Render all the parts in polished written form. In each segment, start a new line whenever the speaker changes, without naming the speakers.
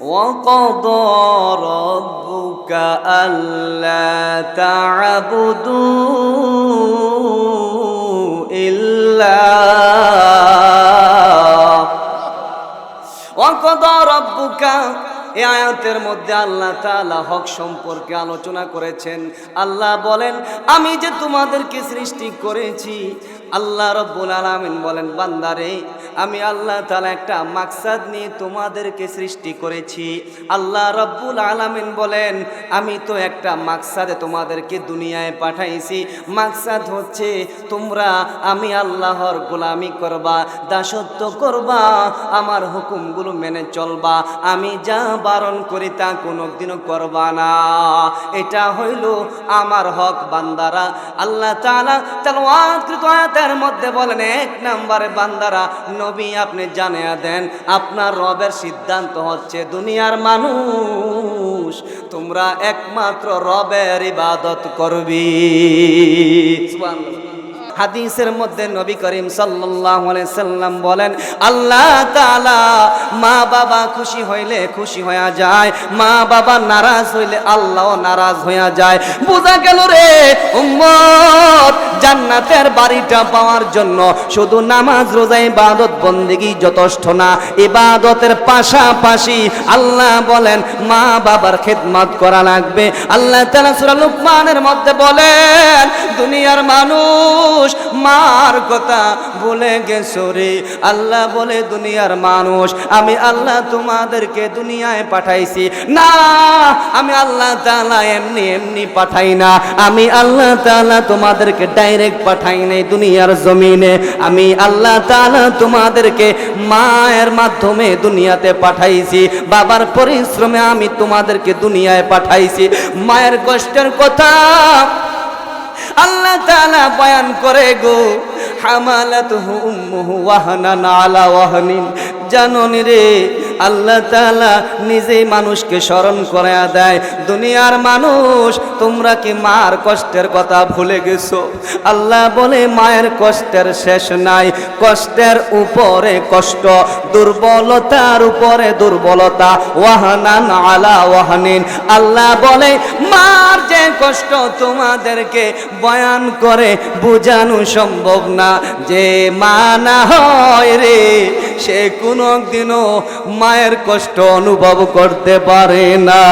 وقضى ربك ألا تعبدوا إلا وقضى ربك। এই আয়াতের মধ্যে আল্লাহ তাআলা হক সম্পর্কে আলোচনা করেছেন। আল্লাহ বলেন, আমি যে তোমাদেরকে সৃষ্টি করেছি। আল্লাহ রাব্বুল আলামিন বলেন, বান্দারে আমি আল্লাহ তাআলা একটা মাকসাদ নিয়ে তোমাদেরকে সৃষ্টি করেছি। আল্লাহ রাব্বুল আলামিন বলেন, আমি তো একটা মাকসাদে তোমাদেরকে দুনিয়ায় পাঠাইছি। মাকসাদ হচ্ছে তোমরা আমি আল্লাহর গোলামি করবা, দাসত্ব করবা, আমার হুকুমগুলো মেনে চলবা, আমি যা বারণ করি তা কোনোদিনও করবা না। এটা হইল আমার হক বান্দারা। আল্লাহ তাআলা তেলাওয়াতকৃত আয়াতের মধ্যে বলেন, এক নম্বরে বান্দারা নবী আপনি জানিয়ে দেন আপনার রবের সিদ্ধান্ত হচ্ছে দুনিয়ার মানুষ তোমরা একমাত্র রবের ইবাদত করবি। সুবহানাল্লাহ। হাদিসের মধ্যে নবী করিম সাল্লাল্লাহু আলাইহি সাল্লাম বলেন, আল্লাহ তাআলা মা বাবা খুশি হইলে খুশি হয়ে যায়, মা বাবা নারাজ হইলে আল্লাহও নারাজ হয়ে যায়। বোঝা গেল রে উম্মত, জান্নাতের বাড়িটা পাওয়ার জন্য শুধু নামাজ রোজা ইবাদত বন্দেগী যথেষ্ট না। ইবাদতের পাশাপাশি আল্লাহ বলেন মা বাবার খেদমত করা লাগবে। আল্লাহ তাআলা সূরা লুকমানের মধ্যে বলেন, দুনিয়ার মানুষ মার কথা ভুলে গেছো রে। আল্লাহ বলে, দুনিয়ার মানুষ আমি আল্লাহ তোমাদেরকে দুনিয়ায় পাঠাইছি না, আমি আল্লাহ তাআলা এমনি এমনি পাঠাই না। আমি আল্লাহ তাআলা তোমাদেরকে ডাইরেক্ট পাঠাই নাই দুনিয়ার জমিনে। আমি আল্লাহ তাআলা তোমাদেরকে মায়ের মাধ্যমে দুনিয়াতে পাঠাইছি, বাবার পরিশ্রমে আমি তোমাদেরকে দুনিয়ায় পাঠাইছি। মায়ের কষ্টের কথা আল্লাহ তাআলা বয়ান করে গো, হামালাতুহু উম্মুহু ওয়াহনান আলা ওয়াহনিন। জানোনি রে, আল্লাহ তাআলা নিজেই মানুষকে স্মরণ করায়া দেয়, দুনিয়ার মানুষ তোমরা কি মার কষ্টের কথা ভুলে গেছো? আল্লাহ বলে মায়ের কষ্টের শেষ নাই, কষ্টের উপরে কষ্ট, দুর্বলতার উপরে দুর্বলতা, ওয়াহনান আলা ওয়াহনিন। আল্লাহ বলে মার যে কষ্ট তোমাদেরকে বয়ান করে বোঝানো সম্ভব না। যে মা না হয় রে, সে কোনদিনও মায়ের কষ্ট অনুভব করতে পারে না।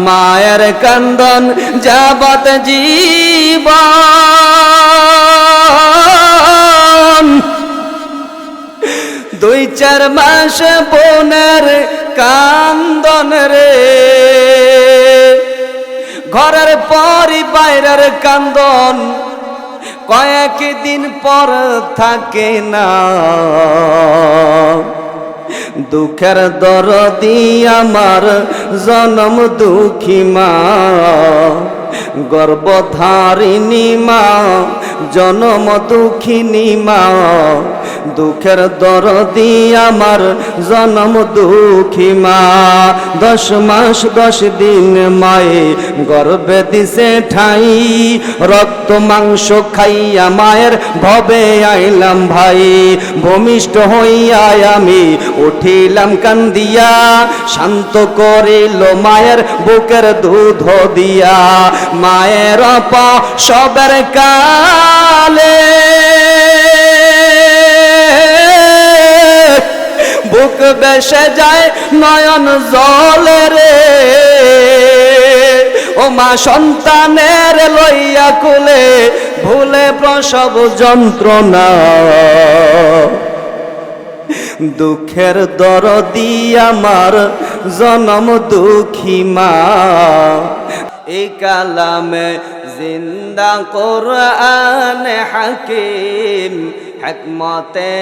মায়ের কান্দন যাবত জীবন, 2-4 মাস বোনের কান্দন রে, ঘরের পরই বাইরের কান্দন কয়েকদিন পর থাকে না। দুঃখের দরদি আমার জনম দুঃখী মা, গর্ভধারিণী মা, জনম দুঃখিনী মা। দুঃখের দরদি আমার জনম দুঃখী মা, 10 মাস 10 দিন মায়ে গর্ভে দিছে ঠাই, রক্ত মাংস খাইয়া মায়ের ভবে আইলাম ভাই। ভূমিষ্ঠ হইয়া আমি উঠিলাম কান্দিয়া, শান্ত করিল মায়ের বুকের দুধ দিয়া। মায়ের সবের কালে বুক বেসে যায় নয়ন জলে রে, ও মা সন্তানের লইয়া কুলে ভুলে প্রসব যন্ত্রণা। দুঃখের দরদি আমার জনম দুঃখী মা। এই কালামে জিন্দা কোরআন হাকিম, হিকমতে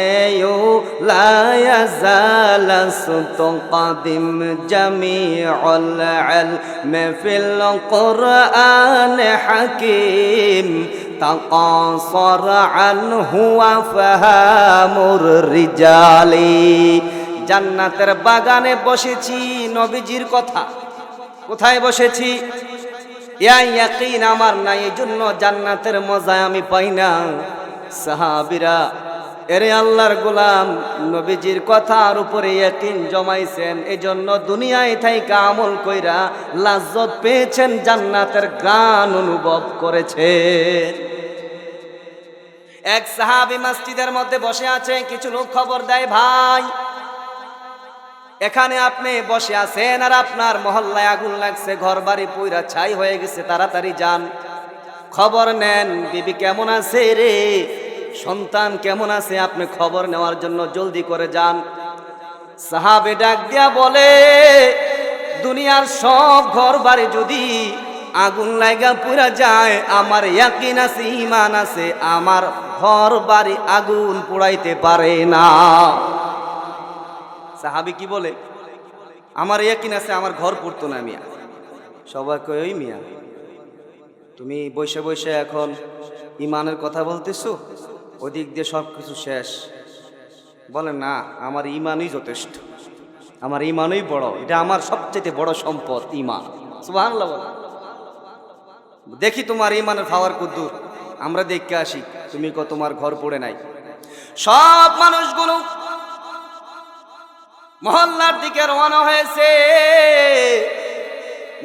লা ইয়াজাল সুতকাদিম, জামিউল ইলমি ফিল কোরআন হাকিম, তাকাসর আনহু আফহামুর রিজালি। জান্নাতের বাগানে বসেছি, নবীজির কথা। কোথায় বসেছি? ইয়াকিন আমার নাই, এই জন্য জান্নাতের মজা আমি পাই না। সাহাবীরা এরে আল্লাহর গোলাম, নবীজির কথার উপরে ইয়াকিন জমাইছেন, এজন্য দুনিয়ায় থাইকা আমল কইরা লাজ্জত পেয়েছেন, জান্নাতের ঘ্রাণ অনুভব করেছেন। এক সাহাবী মসজিদের মধ্যে বসে আছে, কিছু লোক খবর দেয়, ভাই এখানে আপনি বসে আছেন আর আপনার মহল্লায় আগুন লাগছে, ঘর বাড়ি পুইরা ছাই হয়ে গেছে, তাড়াতাড়ি যান, খবর নেন, বিবি কেমন আছে রে, সন্তান কেমন আছে, আপনি খবর নেওয়ার জন্য জলদি করে যান। সাহাবী ডাক দিয়া বলে, দুনিয়ার সব ঘর বাড়ি যদি আগুন লাগা পুরা যায়, আমার ইয়াকিন আছে, ঈমান আছে, আমার ঘর বাড়ি আগুন পোড়াইতে পারে না। সাহাবী কি বলে, আমার ইয়াকিন আছে, আমার ঘর পুড়তো না। মিয়া সবাই কয়, ওই মিয়া তুমি বসে বসে এখন ঈমানের কথা বলতেছো, ওদিক দিয়ে সব কিছু শেষ। বলে না, আমার ঈমানই যথেষ্ট, আমার ঈমানই বড়, এটা আমার সবচেয়ে বড় সম্পদ ঈমান। সুবহানাল্লাহ বলে, দেখি তোমার ঈমানের পাওয়ার কদ্দুর, আমরা দেখতে আসি, তুমি কো তোমার ঘর পড়ে নাই। সব মানুষগুলো মহল্লার দিকে রওনা হয়েছে।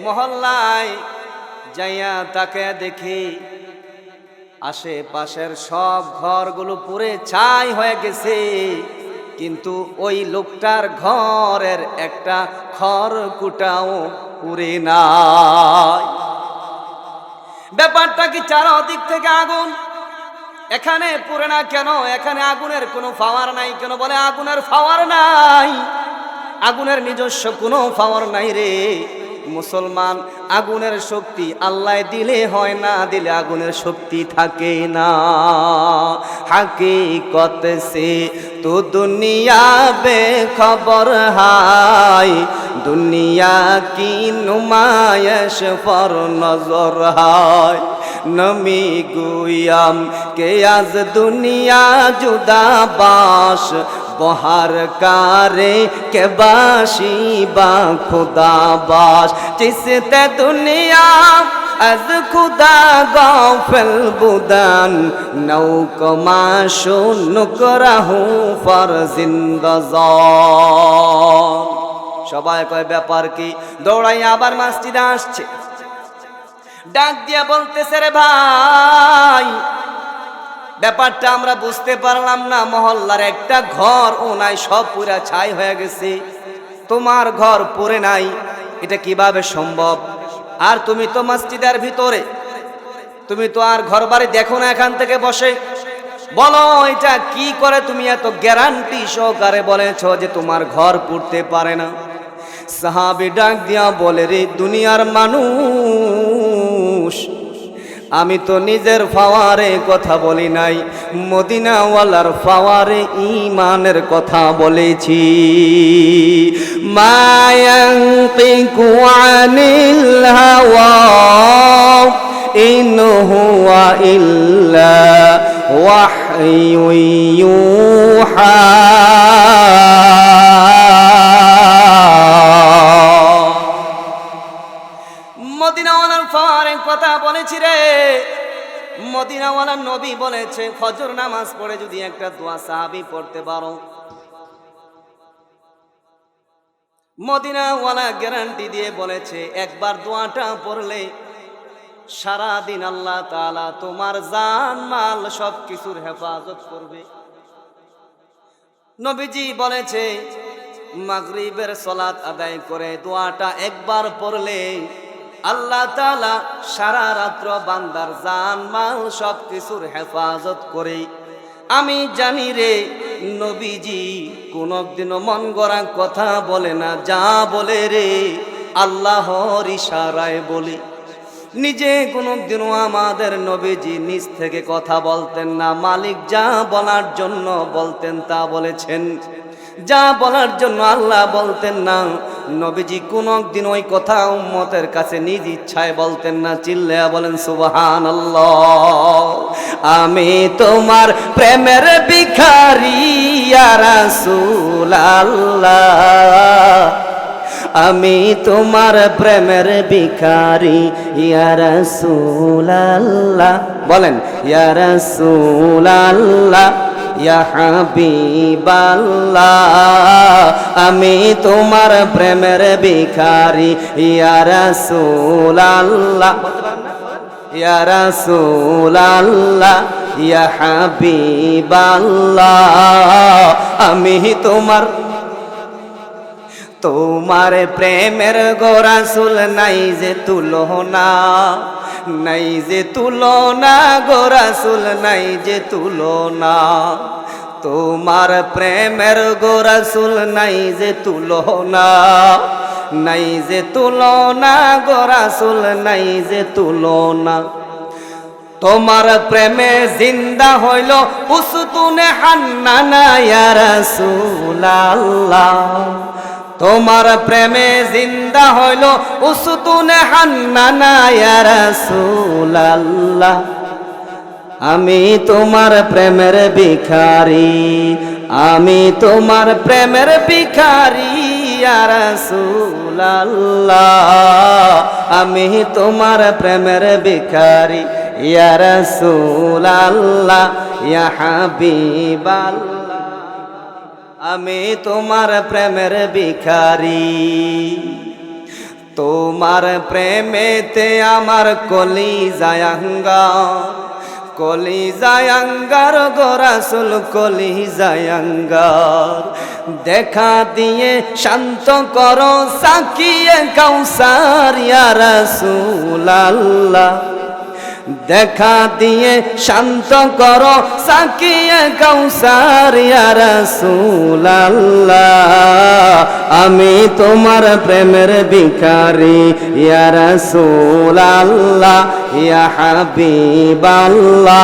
মহল্লায় যাইয়া তাকে দেখি আশেপাশের সব ঘরগুলো পুড়ে ছাই হয়ে গেছে, কিন্তু ওই লোকটার ঘরের একটা খড়কুটাও পুড়ে নাই। ব্যাপারটা কি, চারদিক থেকে আগুন, এখানে পুড়ে না কেন, এখানে আগুনের কোনো পাওয়ার নাই কেন? বলে আগুনের পাওয়ার নাই, আগুনের নিজস্ব কোনো পাওয়ার নাই রে মুসলমান। আগুনের শক্তি আল্লাহ দিলে হয়, না দিলে আগুনের শক্তি থাকে না। হাকিকত সে তো দুনিয়া বেখবর হাই, দুনিয়া কি নুমায়শ পর নজর হাই। নমি গুয়াম কে আজ দুনিয়া জুদা বাস, বহার কারে কে বাসি বা খুদা বাস। জিসতে দুনিয়া আজ খুদা গাফিল বুদান, নৌক মাশু নুকরাহু ফর জিন্দাজান। সবাই কয় ব্যাপার কি? দৌড়াই আবার মসজিদে আসছে, ডাক দিয়া বলতেছে, রে ভাই ব্যাপারটা আমরা বুঝতে পারলাম না, মহল্লার একটা ঘর ও নাই, সব পুরা ছাই হয়ে গেছে, তোমার ঘর পড়ে নাই, এটা কিভাবে সম্ভব? আর তুমি তো মসজিদের ভিতরে, তুমি তো আর ঘর বাড়ি দেখো না এখান থেকে বসে, বলো এটা কি করে তুমি এত গ্যারান্টি সহকারে বলেছো যে তোমার ঘর পুড়তে পারে না? সাহাবী ডাক দিয়া বলে, রে দুনিয়ার মানুষ, আমি তো নিজের পাওয়ারে কথা বলি নাই, মদিনাওয়ালার পাওয়ারে ঈমানের কথা বলেছি। মায়ান্তিকু আনিল হাওয়া ইন হুয়া ইল্লা ওয়াহয়ু ইউহা। মদিনাওয়ালার পাওয়ারের কথা বলেছি রে। মদিনাওয়ালার নবী বলেছে, ফজর নামাজ পড়ে যদি একটা দোয়া সাহাবী পড়তে পারো, মদিনাওয়ালা গ্যারান্টি দিয়ে বলেছে, একবার দোয়াটা পড়লে সারা দিন আল্লাহ তাআলা তোমার জান মাল সব কিছুর হেফাজত করবে। নবীজি বলেছে, মাগরিবের সালাত আদায় করে দোয়াটা একবার পড়লে আল্লাহ তাআলা সারা রাত্র বান্দার জান মাল সব কিছুর হেফাজত করে। আমি জানি রে, নবীজি কোনদিনও মন গড়া কথা বলে না, যা বলে রে আল্লাহর ইশারায় বলে। নিজে কোনদিনও আমাদের নবীজি নিজ থেকে কথা বলতেন না, মালিক যা বলার জন্য বলতেন তা বলেছেন, যা বলার জন্য আল্লাহ বলতেন না, নবীজি কোনদিন ওই কথা উম্মতের কাছে নিজ ইচ্ছায় বলতেন না। চিল্লায়া বলেন সুবহানাল্লাহ। আমি তোমার প্রেমের ভিখারি ইয়া রাসূলুল্লাহ, আমি তোমার প্রেমের ভিখারি ইয়া রাসূলুল্লাহ। বলেন ইয়া রাসূলুল্লাহ, ইয়া হাবিবাল্লাহ আমি তোমার প্রেমের ভিখারি ইয়া রাসূলাল্লাহ ইয়া রাসূলাল্লাহ ইয়া হাবিবাল্লাহ আমি তোমার প্রেমের গো রাসূল নাই যে তুলনা নাই যে তুলনা গো রাসূল নাই যে তুলনা তোমার প্রেমের গো রাসূল নাই যে তুলনা নাই যে তুলনা গো রাসূল নাই যে তুলনা তোমার প্রেমে জিন্দা হইল উসতুনে হান্নানা ইয়া রাসূলাল্লাহ তোমার প্রেমে জিন্দা হইল উসতুনে হান্নানা ইয়া রাসূলাল্লাহ আমি তোমার প্রেমের ভিখারি আমি তোমার প্রেমের ভিখারি ইয়া রাসূলাল্লাহ আমি তোমার প্রেমের ভিখারি ইয়া রাসূলাল্লাহ ইয়া হাবিবাল্লাহ আমি তোমার প্রেমের ভিখারি তোমার প্রেমেতে আমার কলিজায় আঙ্গার কলিজায় আঙ্গার গো রাসূল কলিজায় আঙ্গার দেখা দিয়ে শান্ত করো সাকিয়ে কাউসার ইয়া রাসূলাল্লাহ দেখা দিয়ে শান্ত করো সাকিয়ে কাউসার ইয়া রাসূলাল্লাহ আমি তোমার প্রেমের ভিখারি ইয়া রাসূলাল্লাহ ইয়া হাবিবাল্লাহ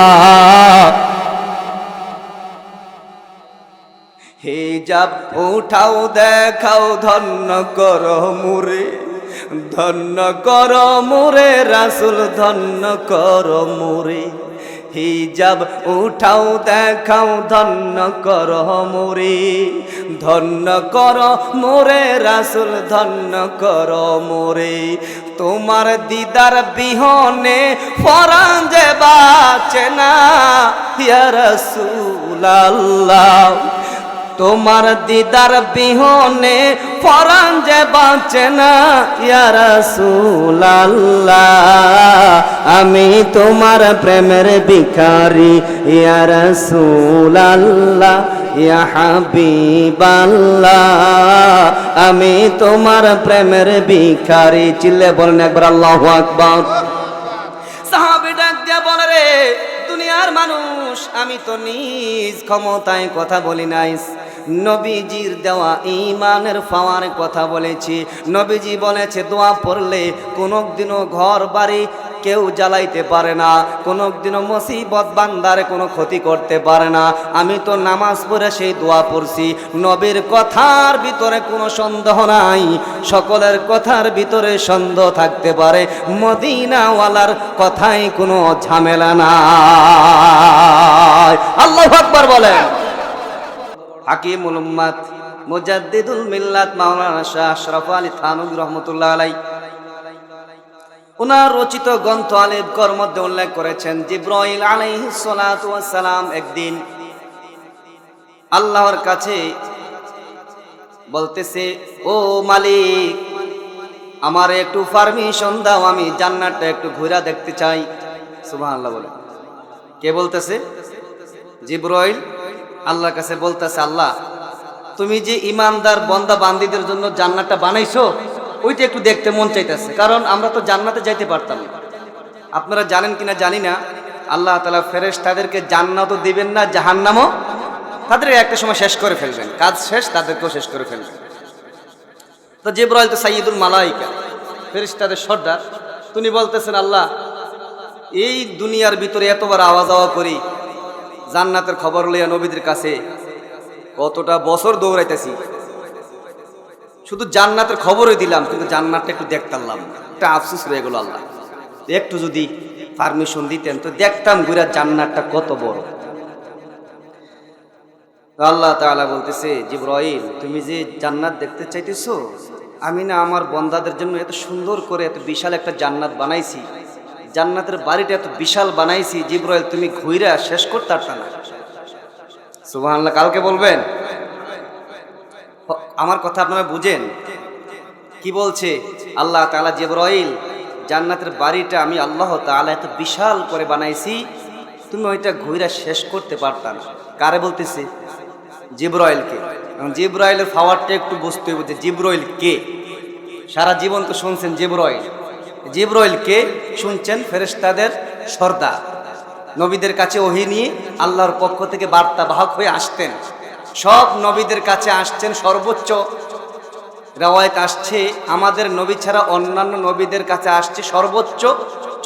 হিজাব উঠাও দেখাও ধন্য করো মুরে ধন্য কর মোরে রাসূল ধন্য কর মোরে হিজাব উঠাও দেখাও ধন্য কর মোরে ধন্য কর মোরে রাসূল ধন্য কর মোরে তোমার দিদার বিহনে পরাণ যে বাঁচে না ইয়া রাসূলাল্লাহ তোমার দিদার বিহনে পরাণ যে বাঁচে না ইয়া রাসূলাল্লাহ আমি তোমার প্রেমের ভিখারি ইয়া রাসূলাল্লাহ ইয়া হাবিবাল্লাহ আমি তোমার প্রেমের ভিখারি চিল্লে বলেন একবার আল্লাহু আকবার সাহাবী ডাক দিয়ে বলে রে দুনিয়ার মানুষ আমি তো নিজ ক্ষমতায় কথা বলি নাই নবীজির দেওয়া ঈমানের পাওয়ার কথা বলেছি নবীজি বলেছে দোয়া পড়লে কোনোদিনও ঘর বাড়ি কেউ জ্বালাইতে পারে না কোনোদিনও মুসিবত বান্দারে কোনো ক্ষতি করতে পারে না আমি তো নামাজ পড়ে সেই দোয়া পড়ছি নবীর কথার ভিতরে কোনো সন্দেহ নাই সকলের কথার ভিতরে সন্দেহ থাকতে পারে মদিনাওয়ালার কথাই কোনো ঝামেলা নাই আল্লাহু আকবার বলেন হাকিমুল উম্মাত মুজাদ্দিদুল মিল্লাত মাওলানা শাহ আশরাফ আলী থানভী রাহমাতুল্লাহ আলাইহি ওনার রচিত গ্রন্থ আলিফ কর মধ্যে উল্লেখ করেছেন জিবরাইল আলাইহিস সালাতু ওয়াস সালাম একদিন আল্লাহর কাছে বলতেছে ও মালিক আমার একটু পারমিশন দাও আমি জান্নাতটা একটু ঘুরে দেখতে চাই সুবহানাল্লাহ বলে কে বলতেছে জিবরাইল আল্লাহর কাছে বলতেছে আল্লাহ তুমি যে ইমানদার বান্দা বান্দীদের জন্য জান্নাতটা বানাইছো ওইটা একটু দেখতে মন চাইতেছে কারণ আমরা তো জান্নাতে যাইতে পারতাম না আপনারা জানেন কিনা জানি না আল্লাহ তাআলা ফেরেশতাদেরকে জান্নাতও দিবেন না জাহান্নামও তাদের একটা সময় শেষ করে ফেলবেন কাজ শেষ তাদেরকেও শেষ করে ফেলবেন তো জিবরাইল তো সাইয়্যিদুল মালায়েকা ফেরেশতাদের সর্দার তিনি বলতেছেন আল্লাহ এই দুনিয়ার ভিতরে এতবার আওয়াজ আওয়া করি জান্নাতের খবর লইয়া নবীদের কাছে কতটা বছর দৌড়াইতেছি শুধু জান্নাতের খবরই দিলাম কিন্তু জান্নাতটা একটু দেখতাম একটা আফসোস রয়ে গেল আল্লাহ একটু যদি পারমিশন দিতেন তো দেখতাম ঘুরে জান্নাতটা কত বড় আল্লাহ তাআলা বলতেছে জিবরাইল তুমি যে জান্নাত দেখতে চাইতেছো আমি না আমার বান্দাদের জন্য এত সুন্দর করে এত বিশাল একটা জান্নাত বানাইছি জান্নাতের বাড়িটা এত বিশাল বানাইছি জিবরাইল তুমি ঘুরে শেষ করতে পারতা না সুবহানাল্লাহ। কালকে বলবেন। আমার কথা আপনারা বুঝেন কি বলছে আল্লাহ তাআলা? জিবরাইল, জান্নাতের বাড়িটা আমি আল্লাহ তাআলা এত বিশাল করে বানাইছি, তুমি ওইটা ঘুরে শেষ করতে পারতা না। কারে বলতেছে? জিবরাইলকে। জিবরাইলের পাওয়ারটা একটু বুঝতে হবে যে জিবরাইল কে। সারা জীবন তো শুনছেন জিবরাইল। জিবরাইল কে শুনছেন? ফেরেশতাদের সর্দার। নবীদের কাছে ওহী নিয়ে আল্লাহর পক্ষ থেকে বার্তাবাহক হয়ে আসতেন। সব নবীদের কাছে আসছেন। সর্বোচ্চ রিওয়ায়াত আসছে আমাদের নবী ছাড়া অন্যান্য নবীদের কাছে আসছে সর্বোচ্চ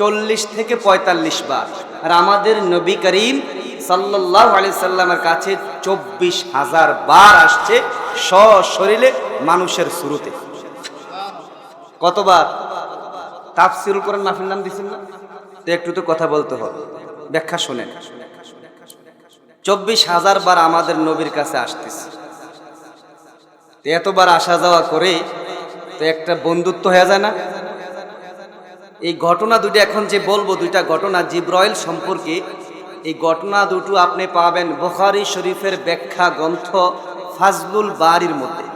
40 থেকে 45 বার, আর আমাদের নবী করিম সাল্লাল্লাহু আলাইহি সাল্লামের কাছে 24,000 বার আসছে সশরীরে মানুষের শুরুতে। কতবার? তাফসীরুল কোরআন মাহফিল নাম দিছেন না? তো একটু তো কথা বলতে হবে, ব্যাখ্যা শুনেন। 24,000 বার আমাদের নবীর কাছে আসতেছে। এতবার আসা যাওয়া করে তো একটা বন্ধুত্ব হয়ে যায় না? এই ঘটনা দুটো এখন যে বলবো, দুইটা ঘটনা জিবরাইল সম্পর্কে, এই ঘটনা দুটো আপনি পাবেন বুখারী শরীফের ব্যাখ্যা গ্রন্থ ফাজলুল বারীর মধ্যে।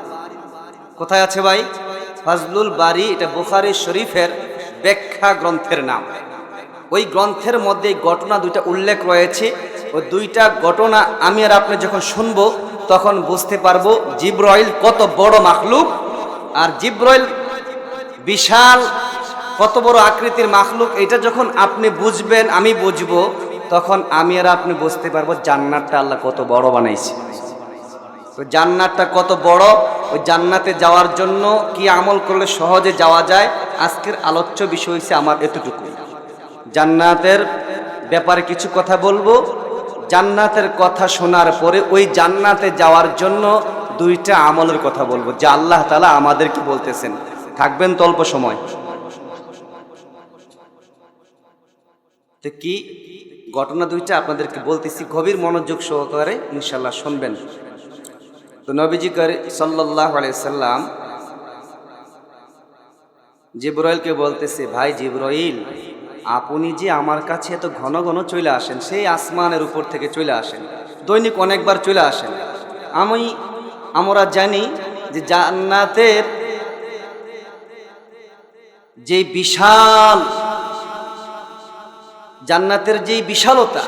কোথায় আছে ভাই? ফাজলুল বারী, এটা বুখারী শরীফের ব্যাখ্যা গ্রন্থের নাম। ওই গ্রন্থের মধ্যে এই ঘটনা দুইটা উল্লেখ রয়েছে। ওই দুইটা ঘটনা আমি আর আপনি যখন শুনবো তখন বুঝতে পারবো জিবরাইল কত বড় মাখলুক, আর জিবরাইল বিশাল কত বড় আকৃতির মাখলুক। এটা যখন আপনি বুঝবেন, আমি বুঝবো, তখন আমি আর আপনি বুঝতে পারবো জান্নাতটা আল্লাহ কত বড় বানাইছে। তো জান্নাতটা কত বড়, ওই জান্নাতে যাওয়ার জন্য কি আমল করলে সহজে যাওয়া যায়, আজকের আলোচ্য বিষয় হচ্ছে আমার এতটুকু। জান্নাতের ব্যাপারে কিছু কথা বলবো। জান্নাতের কথা শোনার পরে ওই জান্নাতে যাওয়ার জন্য দুইটা আমলের কথা বলবো যা আল্লাহ তাআলা আমাদেরকে বলতেছেন। থাকবেন তো অল্প সময়। তো কি ঘটনা দুইটা আপনাদেরকে বলতেছি, গভীর মনোযোগ সহকারে ইনশাআল্লাহ শুনবেন। তো নবীজি সাল্লাল্লাহু আলাইহি সাল্লাম জিবরাইলকে বলতেছে, ভাই জিবরাইল, আপনি যে আমার কাছে এত ঘন ঘন চলে আসেন, সেই আসমানের উপর থেকে চলে আসেন, দৈনিক অনেকবার চলে আসেন। আমরা জানি যে জান্নাতের যে বিশালতা,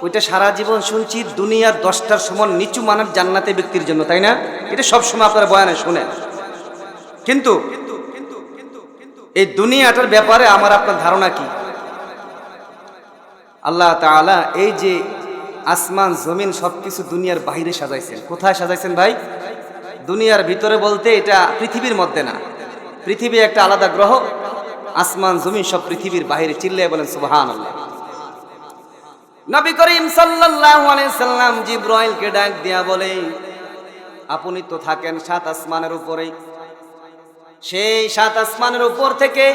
ওইটা সারা জীবন শুনছি দুনিয়ার 10টার সমান নিচু মানের জান্নাতে ব্যক্তির জন্য, তাই না? এটা সবসময় আপনারা বয়ানে শুনেন। কিন্তু এই দুনিয়াটার ব্যাপারে আমার আপনার ধারণা কি? আল্লাহ তাআলা এই যে আসমান জমিন সবকিছু দুনিয়ার বাইরে সাজাইছেন। কোথায় সাজাইছেন ভাই? দুনিয়ার ভিতরে বলতে এটা পৃথিবীর মধ্যে না, পৃথিবী একটা আলাদা গ্রহ, আসমান জমিন সব পৃথিবীর বাইরে। চিল্লায় বলেন সুবহানাল্লাহ। নবী করিম সাল্লাল্লাহু আলাইহি সাল্লাম জিবরাইলকে ডাক দিয়া বলে, আপনি তো থাকেন 7 আসমানের উপরে, সেই 7 আসমানের উপর থেকে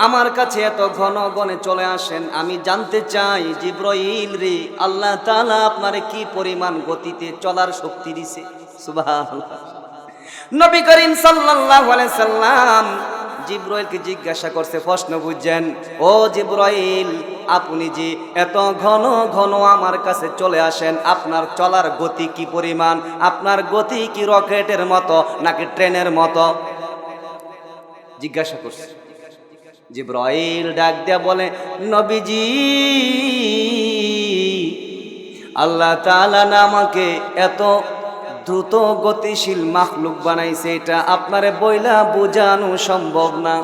আমার কাছে এত ঘন ঘনে চলে আসেন। আমি জানতে চাই জিবরাইল রে, আল্লাহ তাআলা আপনারে কি পরিমাণ গতিতে চলার শক্তি দিছে। সুবহানাল্লাহ। নবী করিম সাল্লাল্লাহু আলাইহি সাল্লাম জিবরাইলকে জিজ্ঞাসা করছে, প্রশ্ন বুঝছেন? ও জিবরাইল, আপনি যে এত ঘন ঘন আমার কাছে চলে আসেন, আপনার চলার গতি কি পরিমাণ? আপনার গতি কি রকেটের মতো নাকি ট্রেনের মতো? জিজ্ঞাসা করছে। জিবরাইল ডাক দিয়া বলে, নবীজি, আল্লাহ তাআলা না আমাকে এত দ্রুত গতিশীল মাখলুক বানাইছে, এটা আপনারে বইলা বোঝানো সম্ভব না।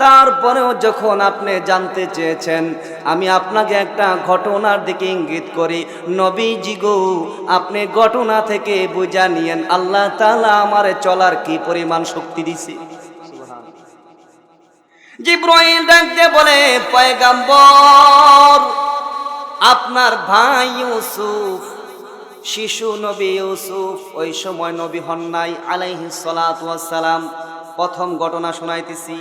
তারপরেও যখন আপনি জানতে চেয়েছেন, আমি আপনাকে একটা ঘটনার দিকে ইঙ্গিত করি। নবীজি গো, আপনি ঘটনা থেকে বুঝা নিয়েন আল্লাহ তাআলা আমারে চলার কি পরিমাণ শক্তি দিছে। জিবরাইল ডাক দিয়ে বলে, পয়গম্বর, আপনার ভাই ইউসুফ, শিশু নবী ইউসুফ, ওই সময় নবী হন নাই আলাইহিস সালাতু ওয়াস সালাম। প্রথম ঘটনা শোনাইতেছি।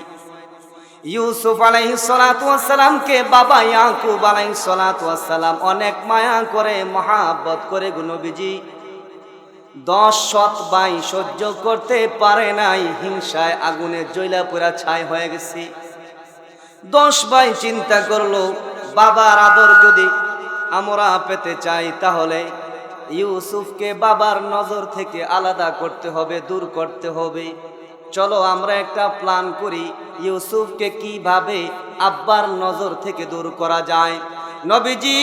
ইউসুফ আলাইহিস সালাতু ওয়াস সালামকে বাবা ইয়াকুব আলাইহিস সালাতু ওয়াস সালাম অনেক মায়া করে, মহাব্বত করে গো নবীজি। 10 সৎ ভাই সহ্য করতে পারে নাই, হিংসায় আগুনে জ্বলা পোড়া ছাই হয়ে গেছে। 10 ভাই চিন্তা করলো, বাবার আদর যদি আমরা পেতে চাই তাহলে ইউসুফকে বাবার নজর থেকে আলাদা করতে হবে, দূর করতে হবে। চলো আমরা একটা প্ল্যান করি, ইউসুফকে কিভাবে আব্বার নজর থেকে দূর করা যায়। নবীজি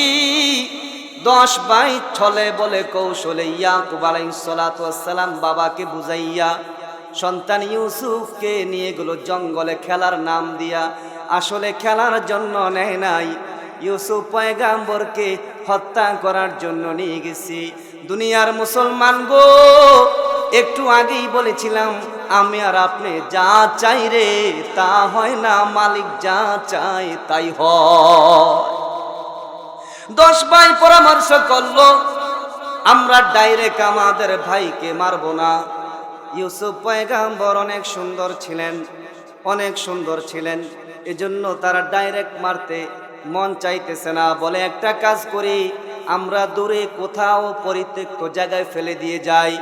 10 বাই ছলে বলে কৌশলে ইয়াকুব আলাইহিস সালাতু ওয়াস সালাম বাবাকে বুঝাইয়া সন্তান ইউসুফকে নিয়ে গেল জঙ্গলে খেলার নাম দিয়া। আসলে খেলার জন্য নেয় নাই, ইউসুফ পয়গাম্বরকে হত্যা করার জন্য নিয়ে গেছি। দুনিয়ার মুসলমান গো, একটু আগেই বলেছিলাম আমি আর আপনি যা চাই রে তা হয় না, মালিক যা চাই তাই হয়। 10 ভাই পরামর্শ করলো আমরা ডাইরেক্ট আমাদের ভাইকে মারবো না। ইউসুফ পয়গাম্বর অনেক সুন্দর ছিলেন, অনেক সুন্দর ছিলেন, এজন্য তারা ডাইরেক্ট মারতে মন চাইতেছে না। বলে একটা কাজ করি, আমরা দূরে কোথাও পরিত্যক্ত জায়গায় ফেলে দিয়ে যাই।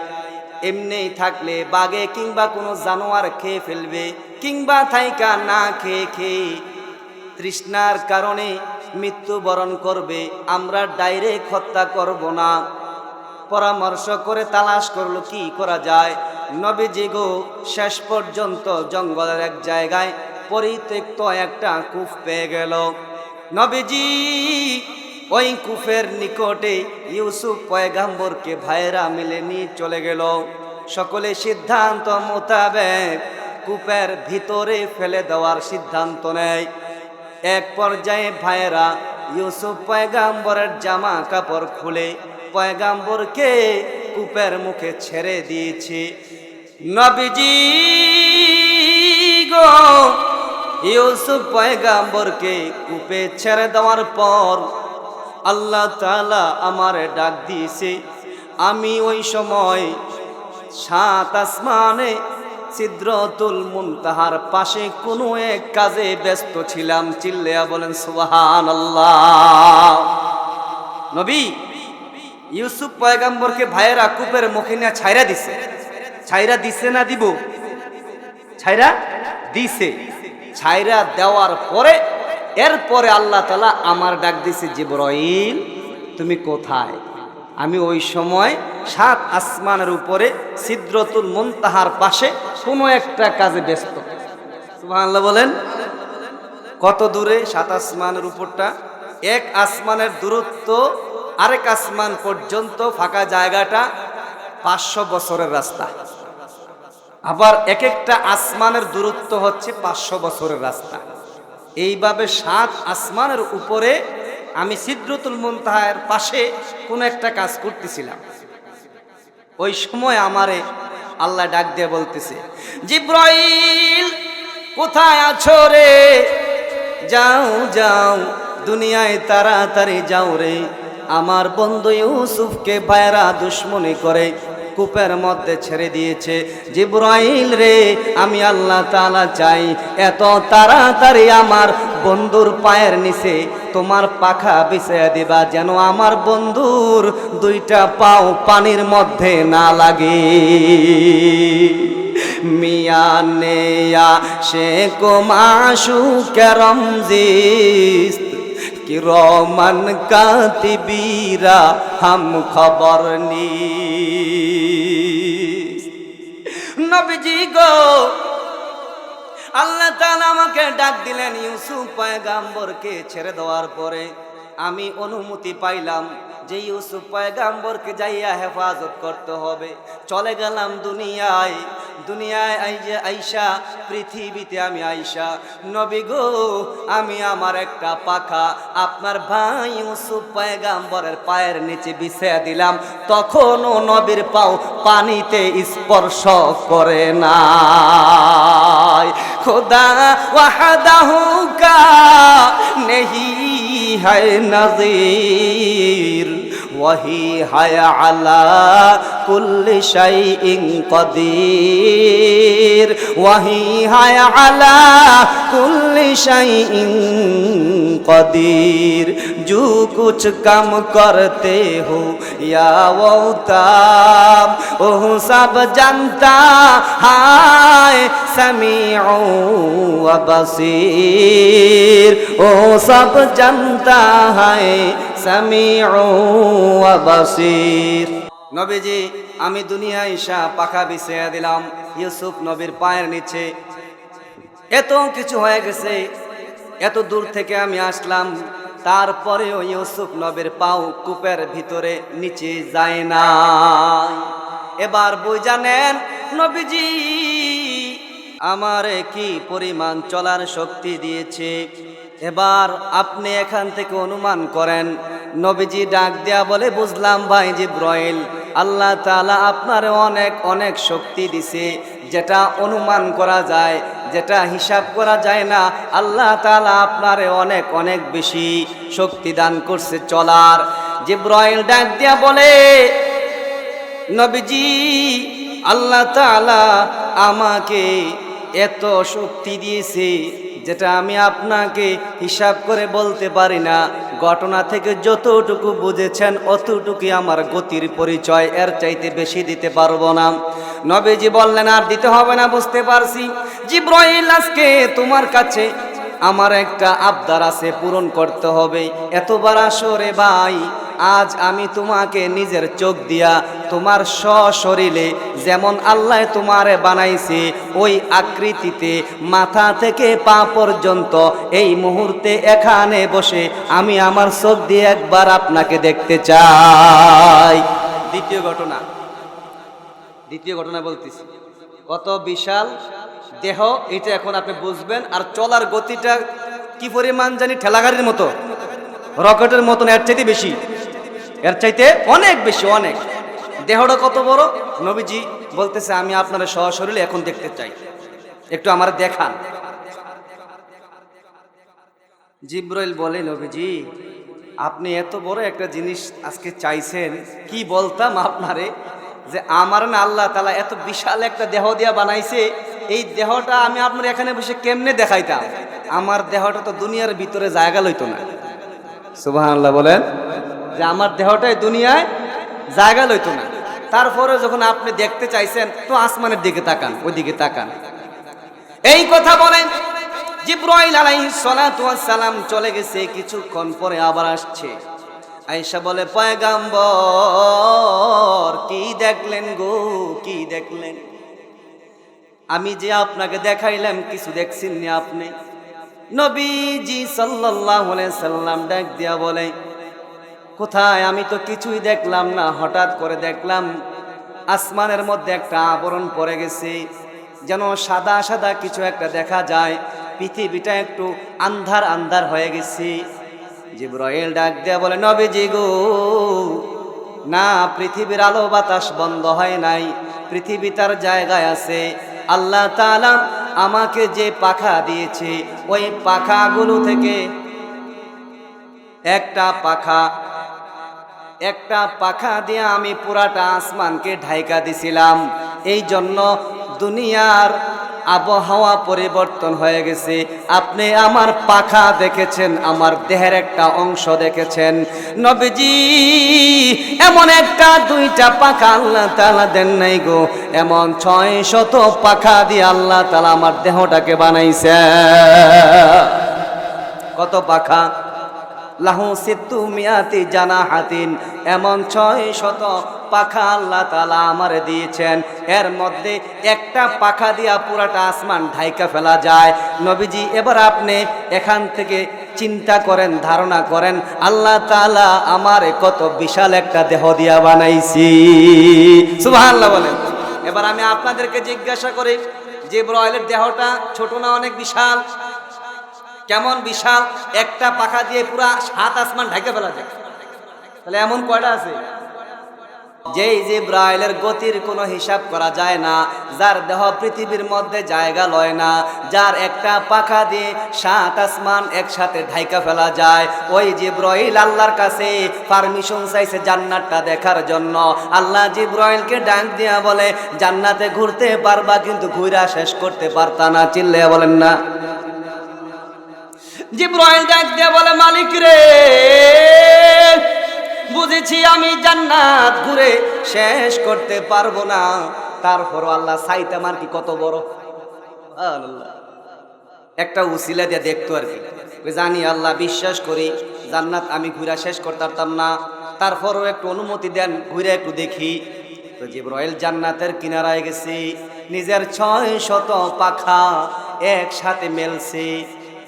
এমনি থাকলে বাঘে কিংবা কোনো জানোয়ার খেয়ে ফেলবে, কিংবা থাইকা না খেয়ে খেয়ে তৃষ্ণার কারণে মৃত্যুবরণ করবে। আমরা ডাইরেক্ট হত্যা করব না। পরামর্শ করে তালাশ করলো কি করা যায়। নবীজি গো শেষ পর্যন্ত জঙ্গলের এক জায়গায় পরিত্যক্ত একটা কূপ পেয়ে গেল। নবীজি ওই কূপের নিকটে ইউসুফ পয়গাম্বরকে ভাইয়েরা মিলে নিয়ে চলে গেল। সকলে সিদ্ধান্ত মোতাবেক কূপের ভিতরে ফেলে দেওয়ার সিদ্ধান্ত নেয়। এক পর্যায়ে ভাইয়েরা ইউসুফ পয়গাম্বরের জামা কাপড় খুলে পয়গাম্বরকে কূপের মুখে ছেড়ে দিয়েছে। নবীজি গো ইউসুফ পয়গাম্বরকে কূপে ছেড়ে দেওয়ার পর আল্লাহ তাআলা আমারে ডাক দিয়েছে। আমি ওই সময় 7 আসমানে সিদরাতুল মুনতাহার পাশে কোনো এক কাজে ব্যস্ত ছিলাম। চিল্লায়া বলেন সুবহানাল্লাহ। নবী ইউসুফ পয়গাম্বরকে ভাইয়েরা কূপের মুখে নিয়ে ছাইরা দিছে। ছাইরা দিছে না দিব? ছাইরা দিছে। ছাইরা দেওয়ার পরে এরপরে আল্লাহ তাআলা আমার ডাক দিছে, জিবরাইল তুমি কোথায়? আমি ওই সময় 7 আসমানের উপরে সিদরাতুল মুনতাহার পাশে কোনো একটা কাজে ব্যস্ত। সুবহানাল্লাহ বলেন। কত দূরে 7 আসমানের উপরটা? এক আসমানের দূরত্ব আরেক আসমান পর্যন্ত ফাঁকা জায়গাটা 500 বছরের রাস্তা। আবার এক একটা আসমানের দূরত্ব হচ্ছে 500 বছরের রাস্তা। এইভাবে 7 আসমানের উপরে আমি সিদরাতুল মুনতাহার পাশে কোনো একটা কাজ করতেছিলাম। ওই সময় আমারে আল্লাহ ডাক দিয়ে বলতেছে, জিবরাইল কোথায় আছো রে? যাও যাও দুনিয়ায় তাড়াতাড়ি যাও রে। আমার বন্ধু ইউসুফকে ভাইরা দুশ্মনী করে কূপের মধ্যে ছেড়ে দিয়েছে। জিবরাইল রে, আমি আল্লাহ তাআলা চাই এত তাড়াতাড়ি আমার বন্ধুর পায়ের নিচে তোমার পাখা বিছিয়ে দিবা, যেন আমার বন্ধুর 2টা পাও পানির মধ্যে না লাগে। মিয়া নেয়া শেখ মাশুকে রমজিস কিরমান কাতিবিরা হাম খবর নি। নবীজি গো আল্লাহ তাআলা আমাকে ডাক দিলেন। ইউসুফ পয়গাম্বরকে ছেড়ে দেওয়ার পরে আমি অনুমতি পাইলাম যে ইউসুফ পয়গাম্বরকে যাইয়া হেফাজত করতে হবে। চলে গেলাম দুনিয়ায়। দুনিয়ায় আইসা পৃথিবীতে আমি আইসা নবী গো আমি আমার একটা পাখা আপনার ভাই ইউসুফ পয়গাম্বরের পায়ের নিচে বিছিয়ে দিলাম। তখনও নবীর পাও পানিতে স্পর্শ করে না। खुदा वहदहू का नहीं है नज़ीर वही है अला कुल्ली शैइन कदीर वही है अला कुल्ली शैइन कदीर। जो कुछ कम करते हो या वो ताब ओ सब जानता है समीउ व बसीर ओ सब जानता है समीउ ওয়া বাসীর। নবীজি আমি দুনিয়ায় এসে পাখা বিছিয়ে দিলাম ইউসুফ নবীর পায়ের নিচে। এত কিছু হয়ে গেছে, এত দূর থেকে আমি আসলাম, তারপরেও ইউসুফ নবীর পাও কূপের ভিতরে নিচে যায় না। এবার বুঝা নেন নবীজি আমারে কি পরিমাণ চলার শক্তি দিয়েছে। এবার আপনি এখান থেকে অনুমান করেন। নবীজি ডাক দেয়া বলে, বুঝলাম ভাই জিব্রাইল, আল্লাহ তাআলা আপনার অনেক অনেক শক্তি দিছে, যেটা অনুমান করা যায়, যেটা হিসাব করা যায় না। আল্লাহ তাআলা আপনারে অনেক অনেক বেশি শক্তি দান করছে চলার। জিব্রাইল ডাক দেয়া বলে, নবীজি আল্লাহ তাআলা আমাকে এত শক্তি দিয়েছে যেটা আমি আপনাকে হিসাব করে বলতে পারি না। ঘটনা থেকে যতটুকু বুঝেছেন অতটুকুই আমার গতির পরিচয়, এর চাইতে বেশি দিতে পারবো না। নবীজি বললেন, আর দিতে হবে না, বুঝতে পারছি। জিব্রাইল আজকে তোমার কাছে আমার একটা আবদার আছে, পূরণ করতে হবে। এতবার আসো রে ভাই, আজ আমি তোমাকে নিজের চোখ দিয়া তোমার সশরীরে যেমন আল্লাহ তোমারে বানাইছে ওই আকৃতিতে মাথা থেকে পা পর্যন্ত এই মুহূর্তে এখানে বসে আমি আমার চোখ দিয়ে একবার আপনাকে দেখতে চাই। দ্বিতীয় ঘটনা বলতেছি, কত বিশাল দেহ এটা এখন আপনি বুঝবেন। আর চলার গতিটা কি পরিমাণ জানি ঠেলাগাড়ির মতো, রকেটের মতন, এর চাইতে বেশি, এর চাইতে অনেক বেশি, অনেক। দেহটা কত বড়, নবীজি বলতেছে আমি আপনার সশরীরে এখন দেখতে চাই, একটু আমার দেখান। জিব্রাইল বলে, নবীজি আপনি এত বড় একটা জিনিস আজকে চাইছেন, কি বলতাম আপনারে যে আমার না আল্লাহ তাআলা এত বিশাল একটা দেহ দিয়া বানাইছে, এই দেহটা আমি আপনার এখানে বসে কেমনে দেখাইতাম। আমার দেহটা তো দুনিয়ার ভিতরে জায়গা লইতো না। সুবহানাল্লাহ বলেন, যে আমার দেহটাই দুনিয়ায় জায়গা লইতো না। তারপরে যখন আপনি দেখতে চাইছেন তো আসমানের দিকে তাকান, ওই দিকে তাকান। এই কথা বলেন জিব্রাইল আলাইহিস সালাতু ওয়াস সালাম চলে গেছে। কিছুক্ষণ পরে আবার আসছে, আয়েশা বলে, পয়গম্বর কি দেখলেন গো, কি দেখলেন? আমি যে আপনাকে দেখাইলাম কিছু দেখছেন না আপনি? নবীজি সাল্লাল্লাহু আলাইহি সাল্লাম ডাক দিয়া বলে, কোথায়? আমি তো কিছুই দেখলাম না। হঠাৎ করে দেখলাম আসমানের মধ্যে একটা আবরণ পড়ে গেছে, যেন সাদা সাদা কিছু একটা দেখা যায়। পৃথিবীটা একটু আন্ধার আন্ধার হয়ে গেছে। জিব্রাইল ডাক দেয়া বলে, নবীজি গো, না, পৃথিবীর আলো বাতাস বন্ধ হয় নাই, পৃথিবী তার জায়গায় আছে। আল্লাহ তাআলা আমাকে যে পাখা দিয়েছে ওই পাখাগুলো থেকে একটা পাখা দিয়ে আমি পুরাটা আসমানকে ঢাইকা দিছিলাম। এই জন্য দুনিয়ার আবহাওয়া পরিবর্তন হয়ে গেছে। আপনি আমার পাখা দেখেছেন, আমার দেহের একটা অংশ দেখেছেন। নবীজি এমন একটা দুইটা পাখা আল্লাহ তাআলা দেন নাই গো, এমন 600 পাখা দিয়ে আল্লাহ তাআলা আমার দেহটাকে বানাইছে। কত পাখা? লাহু সিত্তু মিয়াতি জানাহাতিন, এমন 600 পাখা আল্লাহ তাআলা আমারে দিয়েছেন। এর মধ্যে একটা পাখা দিয়া পুরাটা আসমান ঢাইকা ফেলা যায়। নবীজি এবার আপনি এখান থেকে চিন্তা করেন, ধারণা করেন আল্লাহ তাআলা আমারে কত বিশাল একটা দেহ দিয়া বানাইছি। সুবহানাল্লাহ বলেন। এবার আমি আপনাদেরকে জিজ্ঞাসা করি, জিব্রাইলের দেহটা ছোট না অনেক বিশাল? কেমন বিশাল? একটা পাখা দিয়ে পুরা 7 আসমান ঢেকে ফেলা যায়। তাহলে এমন কয়টা আছে? যেই জিব্রাইলের গতির কোনো হিসাব করা যায় না, যার দেহ পৃথিবীর মধ্যে জায়গা লয় না, যার একটা পাখা দিয়ে 7 আসমান একসাথে ঢাইকা ফেলা যায়, ওই জিব্রাইল আল্লাহর কাছে পারমিশন চাইছে জান্নাতটা দেখার জন্য। আল্লাহ জিব্রাইলকে ডাক দিয়া বলে, জান্নাতে ঘুরতে পারবা কিন্তু ঘুরা শেষ করতে পারতা না। চিল্লাইয়া বলেন না। জিব্রাইল ডাক দিয়া বলে, মালিক রে, বুঝেছি আমি জান্নাত ঘুরে শেষ করতে পারবো না, তারপরও আল্লাহ চাইতে আমার কি কত বড়। আল্লাহ একটা উসিলা দিয়ে দেখতো আর কি, জানি আল্লাহ বিশ্বাস করি জান্নাত আমি ঘুরে শেষ করতে পারতাম না, তারপরও একটু অনুমতি দেন, ঘুরে একটু দেখি। তো জিবরাইল জান্নাতের কিনারায় গেছে, নিজের 600 পাখা একসাথে মেলছে,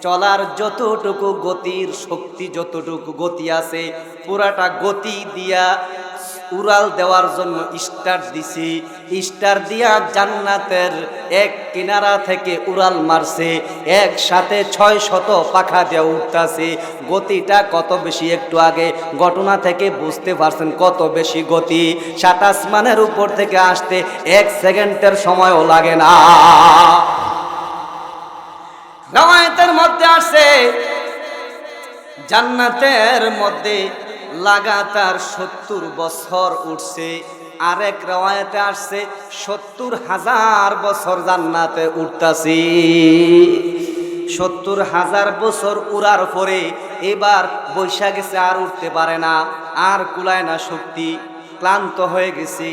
চলার যতটুকু গতির শক্তি, যতটুকু গতি আছে পুরাটা গতি দিয়া উড়াল দেওয়ার জন্য স্টার্ট দিছি। স্টার দিয়া জান্নাতের এক কিনারা থেকে উড়াল মারছে, একসাথে 600 পাখা দিয়ে উঠতেছে। গতিটা কত বেশি একটু আগে ঘটনা থেকে বুঝতে পারছেন কত বেশি গতি। 7 আসমানের উপর থেকে আসতে 1 সেকেন্ডের সময়ও লাগে না। রওয়ায়াতের মধ্যে আসে জান্নাতের মধ্যে লাগাতার 70 বছর উঠছে। আরেক রওয়ায়াতে আসছে 70,000 বছর জান্নাতে উঠতাছি। 70,000 বছর উড়ার পরে এবার বৈশা গেছে, আর উঠতে পারে না, আর কুলায় না শক্তি, ক্লান্ত হয়ে গেছি।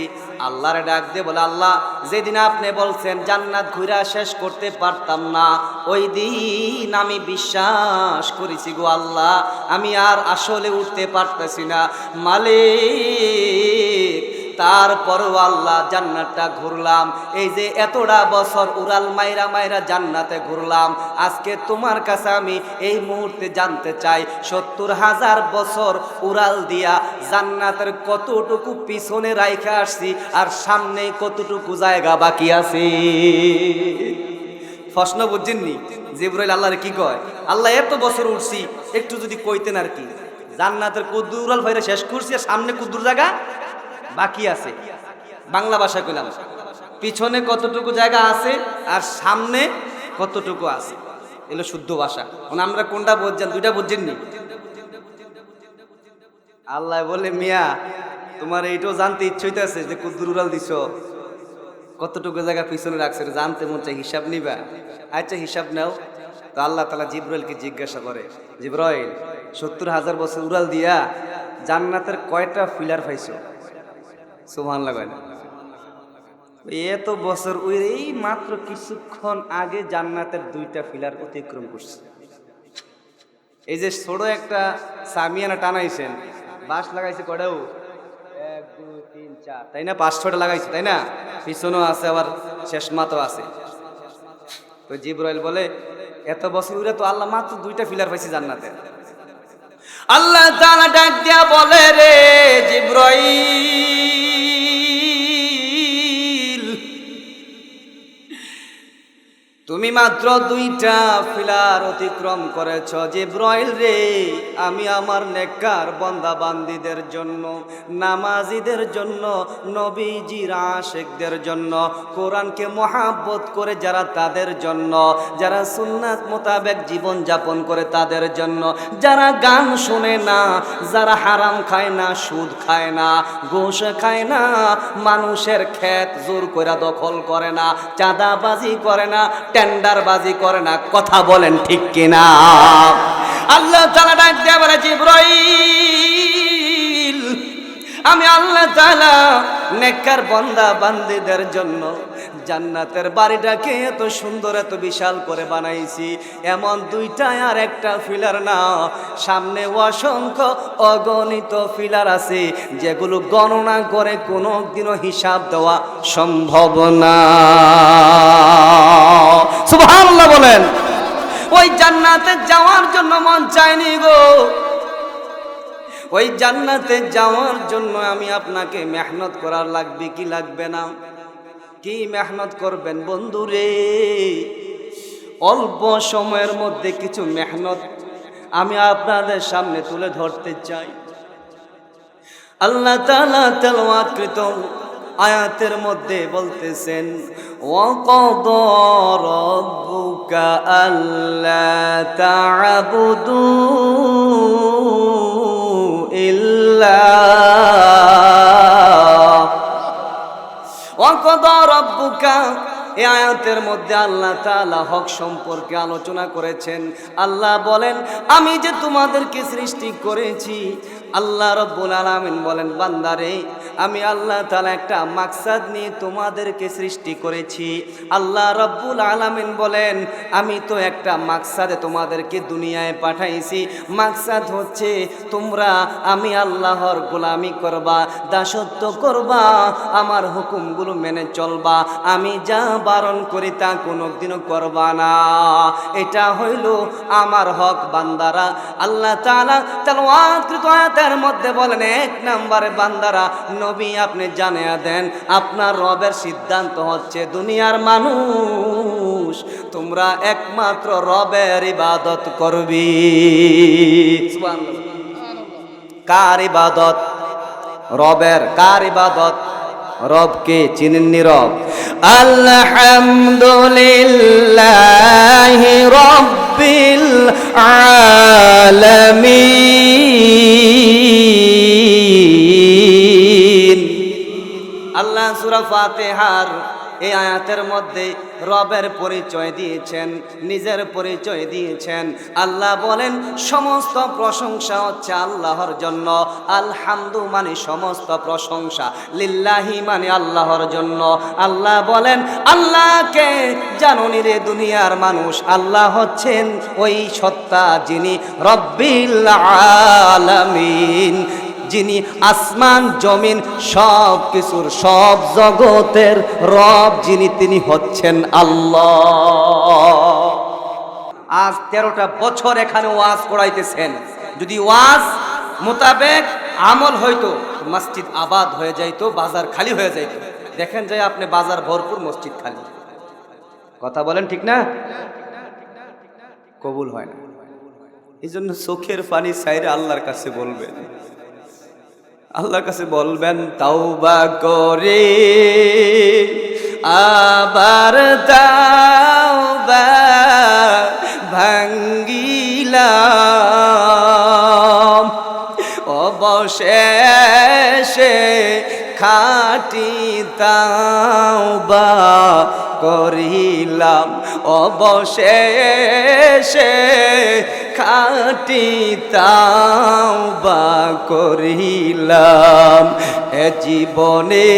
আল্লাহরে ডাক দিয়ে বলে, আল্লাহ যেদিন আপনি বলছেন জান্নাত ঘুরা শেষ করতে পারতাম না, ওই দিন আমি বিশ্বাস করেছি গো আল্লাহ, আমি আর আসলে উঠতে পারতেছি না মালিক। তারপরও আল্লাহ জান্নাতটা ঘুরলাম, এই যে এতটা বছর উড়াল মাইরা মাইরা জান্নাতে ঘুরলাম, আজকে তোমার কাছে আমি এই মুহূর্তে জানতে চাই 70,000 বছর উড়াল দিয়া জান্নাতের কতটুকু পিছনে রাইখা আসছি, আর সামনে কতটুকু জায়গা বাকি আছে। প্রশ্ন বুঝছেননি? জিবরাইল আল্লাহরে কি কয়, আল্লাহ এত বছর উঠছি, একটু যদি কইতেন আর কি, জান্নাতের কুদ্দুর উড়াল ভাইরা শেষ করছি, আর সামনে কুদ্দুর জায়গা বাকি আছে। বাংলা ভাষা কইলাম, পিছনে কতটুকু জায়গা আছে আর সামনে কতটুকু আছে, এলো শুদ্ধ ভাষা। আমরা কোনটা বুঝছেন? দুইটা বুঝছেননি? আল্লাহ বলে, মিয়া তোমার এইটাও জানতে ইচ্ছে হইতেছে যে কুদ্দুর উড়াল দিছ, কতটুকু জায়গা পিছনে রাখছে, জানতে মন চাই, হিসাব নিবা? আচ্ছা হিসাব নাও। তো আল্লাহ তাআলা জিবরাইলকে জিজ্ঞাসা করে, জিবরাইল 70,000 বছর উড়াল দিয়া জান্নাতের কয়টা ফিলার পাইছো? সুবহানাল্লাহ। এত বছর এই মাত্র কিছুক্ষণ আগে জান্নাতের 2টা ফিলার অতিক্রম করছে। এই যে ছোট একটা সামিয়ানা টানাইছেন, বাঁশ লাগাইছে কয়টাও? 1 2 3 4, তাই না? 5-6টা লাগাইছে, তাই না? পিছনেও আছে, আবার শেষ মাথাও আছে। তো জিবরাইল বলে, এত বছর উড়ে তো আল্লাহ মাত্র 2টা ফিলার পাইছে জান্নাতে। আল্লাহ তাআলা ডাক দিয়া বলে, রে জিবরাইল, তুমি মাত্র 2টা ফিলার অতিক্রম করেছ। জিবরাইল রে, আমি আমার নেককার বান্দা বান্দীদের জন্য, নামাজীদের জন্য, নবীজির আশিকদের জন্য, কোরআনকে মহাব্বত করে যারা, তাদের জন্য, যারা সুন্নাত মোতাবেক জীবন যাপন করে তাদের জন্য, যারা গান শোনে না, যারা হারাম খায় না, সুদ খায় না, ঘুষ খায় না, মানুষের ক্ষেত জোর করে দখল করে না, চাঁদাবাজি করে না, টেন্ডারবাজি করে না, কথা বলেন ঠিক কিনা? আল্লাহ তাআলা ডাক দিয়ে বলে, জিবরাইল, আমি আল্লাহ তাআলা নেককার বান্দা বান্দীদের জন্য জান্নাতের বাড়িটাকে এত সুন্দর, এত বিশাল করে বানাইছি। এমন 2টা আর একটা ফিলার না, সামনে অসংখ্য অগণিত ফিলার আছে, যেগুলো গণনা করে কোনো দিনও হিসাব দেওয়া সম্ভব না। সুবহানাল্লাহ বলেন। ওই জান্নাতে যাওয়ার জন্য মন চায়নি গো। ওই জান্নাতে যাওয়ার জন্য আমি আপনাকে মেহনত করার লাগবে কি লাগবে না? কি মেহনত করবেন বন্ধুরে? অল্প সময়ের মধ্যে কিছু মেহনত আমি আপনাদের সামনে তুলে ধরতে চাই। আল্লাহ তাআলা তেলাওয়াতকৃত আয়াতের মধ্যে বলতেছেন, ওয়াকাদা রাব্বুকা আল্লা তা'বুদু ইল্লা, ওয়াকাদা রাব্বুকা, এই আয়াতের মধ্যে আল্লাহ তাআলা হক সম্পর্কে আলোচনা করেছেন। আল্লাহ বলেন, আমি যে তোমাদেরকে সৃষ্টি করেছি, আল্লাহ রাব্বুল আলামিন বলেন, বান্দারে আমি আল্লাহ তাআলা একটা মাকসাদ নিয়ে তোমাদেরকে সৃষ্টি করেছি। আল্লাহ রাব্বুল আলামিন বলেন, আমি তো একটা মাকসাদে তোমাদেরকে দুনিয়ায় পাঠাইছি। মাকসাদ হচ্ছে তোমরা আমি আল্লাহর গোলামি করবা, দাসত্ব করবা, আমার হুকুমগুলো মেনে চলবা, আমি যা বারণ করি তা কোনোদিনও করবা না। এটা হইল আমার হক বান্দারা। আল্লাহ তাআলা তেলাওয়াতকৃত আয়াতের মধ্যে বলেন, এক নম্বরে বান্দারা নবী আপনি জানিয়ে দেন আপনার রবের সিদ্ধান্ত হচ্ছে দুনিয়ার মানুষ তোমরা একমাত্র রবের ইবাদত করবি। সুবহানাল্লাহ। কার ইবাদত? রবের। কার ইবাদত? রবকে চিনেননি? রব আলহামদুলিল্লাহি রাব্বিল আলামিন। আল্লাহ সূরা ফাতিহার এই আয়াতের মধ্যে রবের পরিচয় দিয়েছেন, নিজের পরিচয় দিয়েছেন। আল্লাহ বলেন সমস্ত প্রশংসা হচ্ছে আল্লাহর জন্য। আলহামদু মানে সমস্ত প্রশংসা, লিল্লাহি মানে আল্লাহর জন্য। আল্লাহ বলেন আল্লাহকে জানুনি রে দুনিয়ার মানুষ, আল্লাহ হচ্ছেন ওই সত্তা যিনি রব্বিল আলামিন, যিনি আসমান জমিন সব কিছুর সব জগতের রব, যিনি তিনি হচ্ছেন আল্লাহ। আজ 13টা বছর এখানে ওয়াজ পড়াইতেছেন। যদি ওয়াজ মোতাবেক আমল হইতো মসজিদ আবাদ হয়ে যাইতো, বাজার খালি হয়ে যাইতো। দেখেন যে আপনি বাজার ভরপুর, মসজিদ খালি। কথা বলেন ঠিক না? কবুল হয় না। এই জন্য চোখের পানি ছাইরে আল্লাহর কাছে বলবেন, আল্লাহর কাছে বলবেন তাওবা করে আবার তাওবা ভাঙ্গিলাম, অবশেষে খাঁটি তাওবা করিলাম, অবশেষে খাঁটি তাওবা করিলাম। এ জীবনে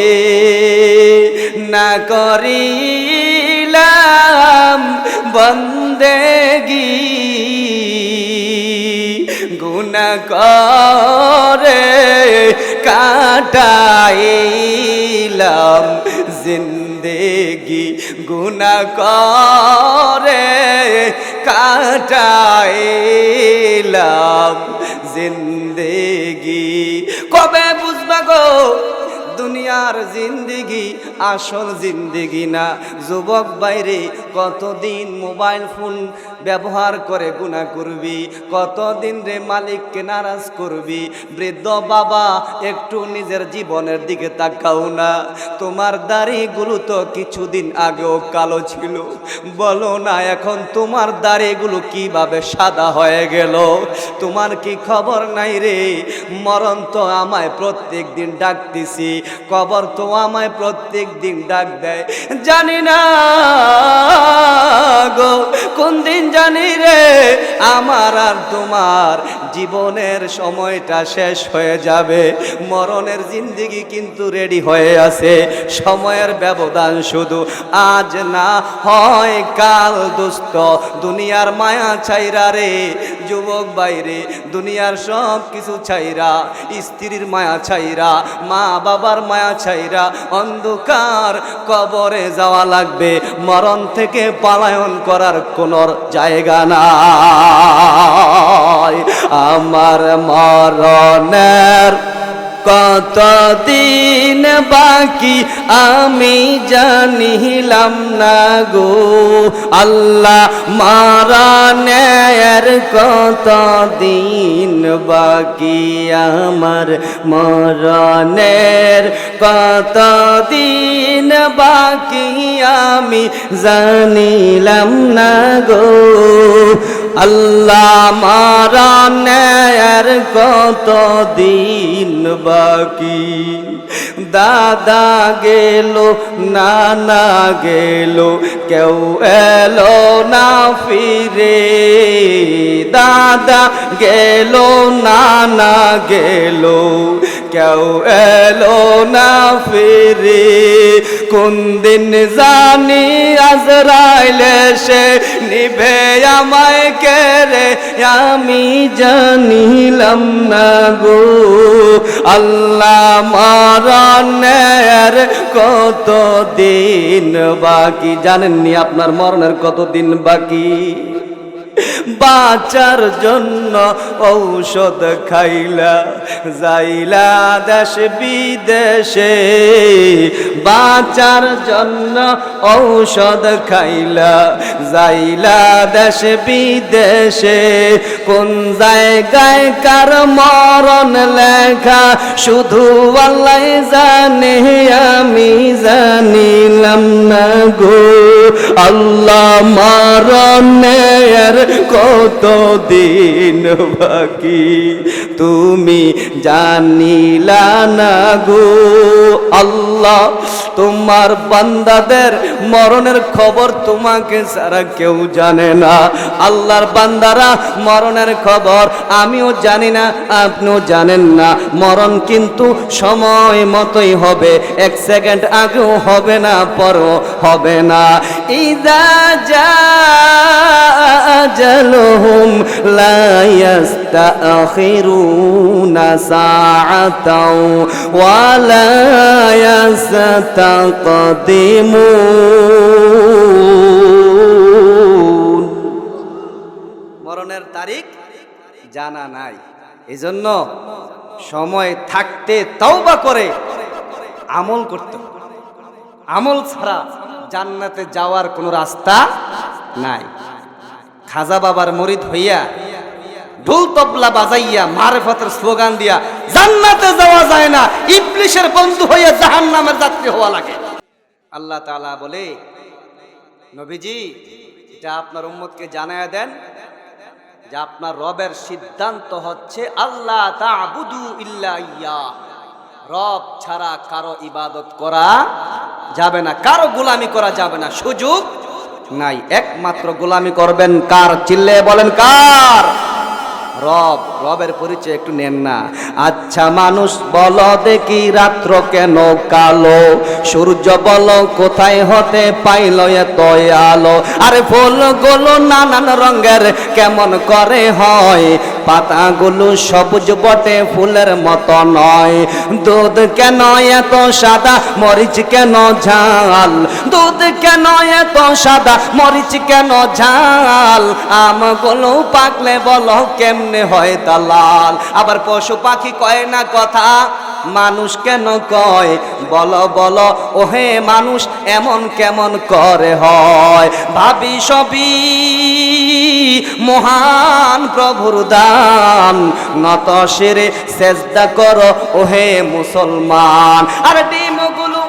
না করিলাম বন্দেগী, গুনাহ করে কাটাইলাম জিন্দেগি, গুনাহ করে কাটাইলাম জিন্দেগি। কবে বুঝবা গো দুনিয়ার জিন্দেগি আসল জিন্দেগি না? যুবক বাইরে কতদিন মোবাইল ফোন ব্যবহার করে গুনাহ করবি, কতদিন রে মালিককে নারাজ করবি। বৃদ্ধ বাবা একটু নিজের জীবনের দিকে তাকাও না। তোমার দাড়িগুলো তো কিছুদিন আগেও কালো ছিল, বলো না এখন তোমার দাড়িগুলো কিভাবে সাদা হয়ে গেল? তোমার কি খবর নাই রে? মরণ তো আমায় প্রত্যেক দিন ডাকতেছি, কবর তো আমায় প্রত্যেক দিন ডাক দেয়। জানি না গো কোন দিন জানি রে আমার আর তোমার জীবনের সময়টা শেষ হয়ে যাবে। মরণের জিন্দেগি কিন্তু রেডি হয়ে আছে, সময়ের ব্যবধান শুধু আজ না হয় কাল। দোস্ত দুনিয়ার মায়া ছাইরা রে, যুবক বাইরে দুনিয়ার সব কিছু ছাইরা, স্ত্রীর মায়া ছাইরা, মা বাবার মায়া ছাইরা অন্ধকার কবরে যাওয়া লাগবে। মরণ থেকে পলায়ন করার কোনো জায়গা নাই। আমার মরণের কতদিন বাকি আমি জানিলাম না গো আল্লাহ, মরণের কতদিন বাকি আমার, মরণের কতদিন বাকি আমি জানিলাম না গো আল্লাহ, মরণের কতদিন বাকি। দাদা গেল, নানা গেল, কেউ এলো না ফিরে। দাদা গেল, নানা গেল, কেউ এলো না ফিরে। কোন দিন জানি আজরাইল এসে নিভে আমায় কেড়ে, আমি জানিলাম না গো। আল্লাহ মরণের কত দিন বাকি, জানেননি আপনার মরণের কত দিন বাকি? বাঁচার জন্য ঔষধ খাইলা যাইলা দেশ বিদেশে, বাঁচার জন্য ঔষধ খাইলা যাইলা দেশ বিদেশে। কোন জায়গায় কার মরণ লেখা শুধু আল্লাহ জানে, আমি জানিলাম না গো। আল্লাহ মরণের কত দিন বাকি, তুমি জানিলা না গো। আল্লাহ তোমার বান্দাদের মরণের খবর তোমাকে ছাড়া কেউ জানে না। আল্লাহর বান্দারা মরণের খবর আমিও জানি না, আপনিও জানেন না। মরণ কিন্তু সময় মতোই হবে, এক সেকেন্ড আগেও হবে না, পরও হবে না। ইদা জা আজালুহুম লা ইস্তাখিরুনা সাআতাও ওয়া লা ইস্তাকদিমুন। মরণের তারিখ জানা নাই, এজন্য সময় থাকতে তওবা করে আমল করতে হবে। আমল ছাড়া জান্নাতে যাওয়ার কোনো রাস্তা নাই। খাজা বাবার মুরিদ হইয়া ঢোল তবলা বাজাইয়া মারেফতের স্লোগান দিয়া জান্নাতে যাওয়া যায় না, ইবলিশের বন্ধু হইয়া জাহান্নামের যাত্রী হওয়া লাগে। আল্লাহ তাআলা বলে, নবীজি এটা আপনার উম্মতকে জানায়া দেন যে আপনার রবের সিদ্ধান্ত হচ্ছে আল্লাহ তা'বুদু ইল্লা ইয়্যাহ, রব ছাড়া কারো ইবাদত করা যাবে না, কারো গোলামি করা যাবে না, সুযোগ নাই। একমাত্র গোলামি করবেন কার? চিল্লে বলেন কার? রব। রবের পরিচয় একটু নেন না। আচ্ছা মানুষ বলো দেখি রাত্র কেন কালো, সূর্য বলো কোথায় হতে পাইল এত আলো, আরে ফুলগুলো নানান রঙের কেমন করে হয়, পাতাগুলো সবুজ বটে ফুলের মতো নয়, দুধ কেন এত সাদা মরিচ কেন ঝাল, দুধ কেন এত সাদা মরিচ কেন ঝাল, আমগুলো পাকলে বলো কেমনে হয় তা লাল। আবার পশু পাখি কয় না কথা, মানুষ কেন কয় বলো বলো ওহে মানুষ এমন কেমন করে হয়, ভাবি সবই মহান প্রভুর দান, নত শিরে সেজদা করো ওহে মুসলমান। আর ডিমগুলো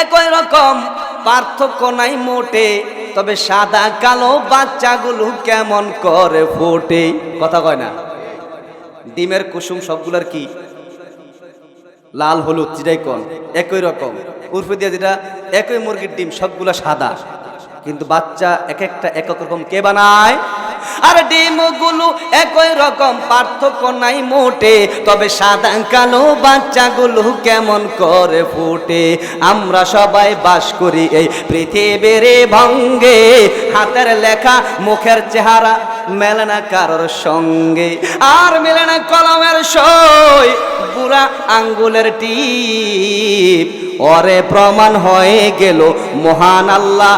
একই রকম, পার্থক্য নাই মোটে, তবে সাদা কালো বাচ্চাগুলো কেমন করে ফোটে। কথা কয় না? ডিমের কুসুম সবগুলার কি লাল হলুদ যেটাই কোন একই রকম, উর্ফে দিয়ে যেটা একই মুরগির ডিম সবগুলা সাদা, কিন্তু বাচ্চা এক একটা এক এক রকম কে বানায়? আর ডিমগুলো একই রকম, পার্থক্য নাই মোটে, তবে সাদা কালো বাচ্চাগুলো কেমন করে ফুটে। আমরা সবাই বাস করি এই পৃথিবীর ভঙ্গে, হাতের লেখা মুখের চেহারা মেলে না কারোর সঙ্গে, আর মেলে না কলমের সই বুড়া আঙ্গুলের টিপ, ওরে প্রমাণ হয়ে গেল মহান আল্লাহ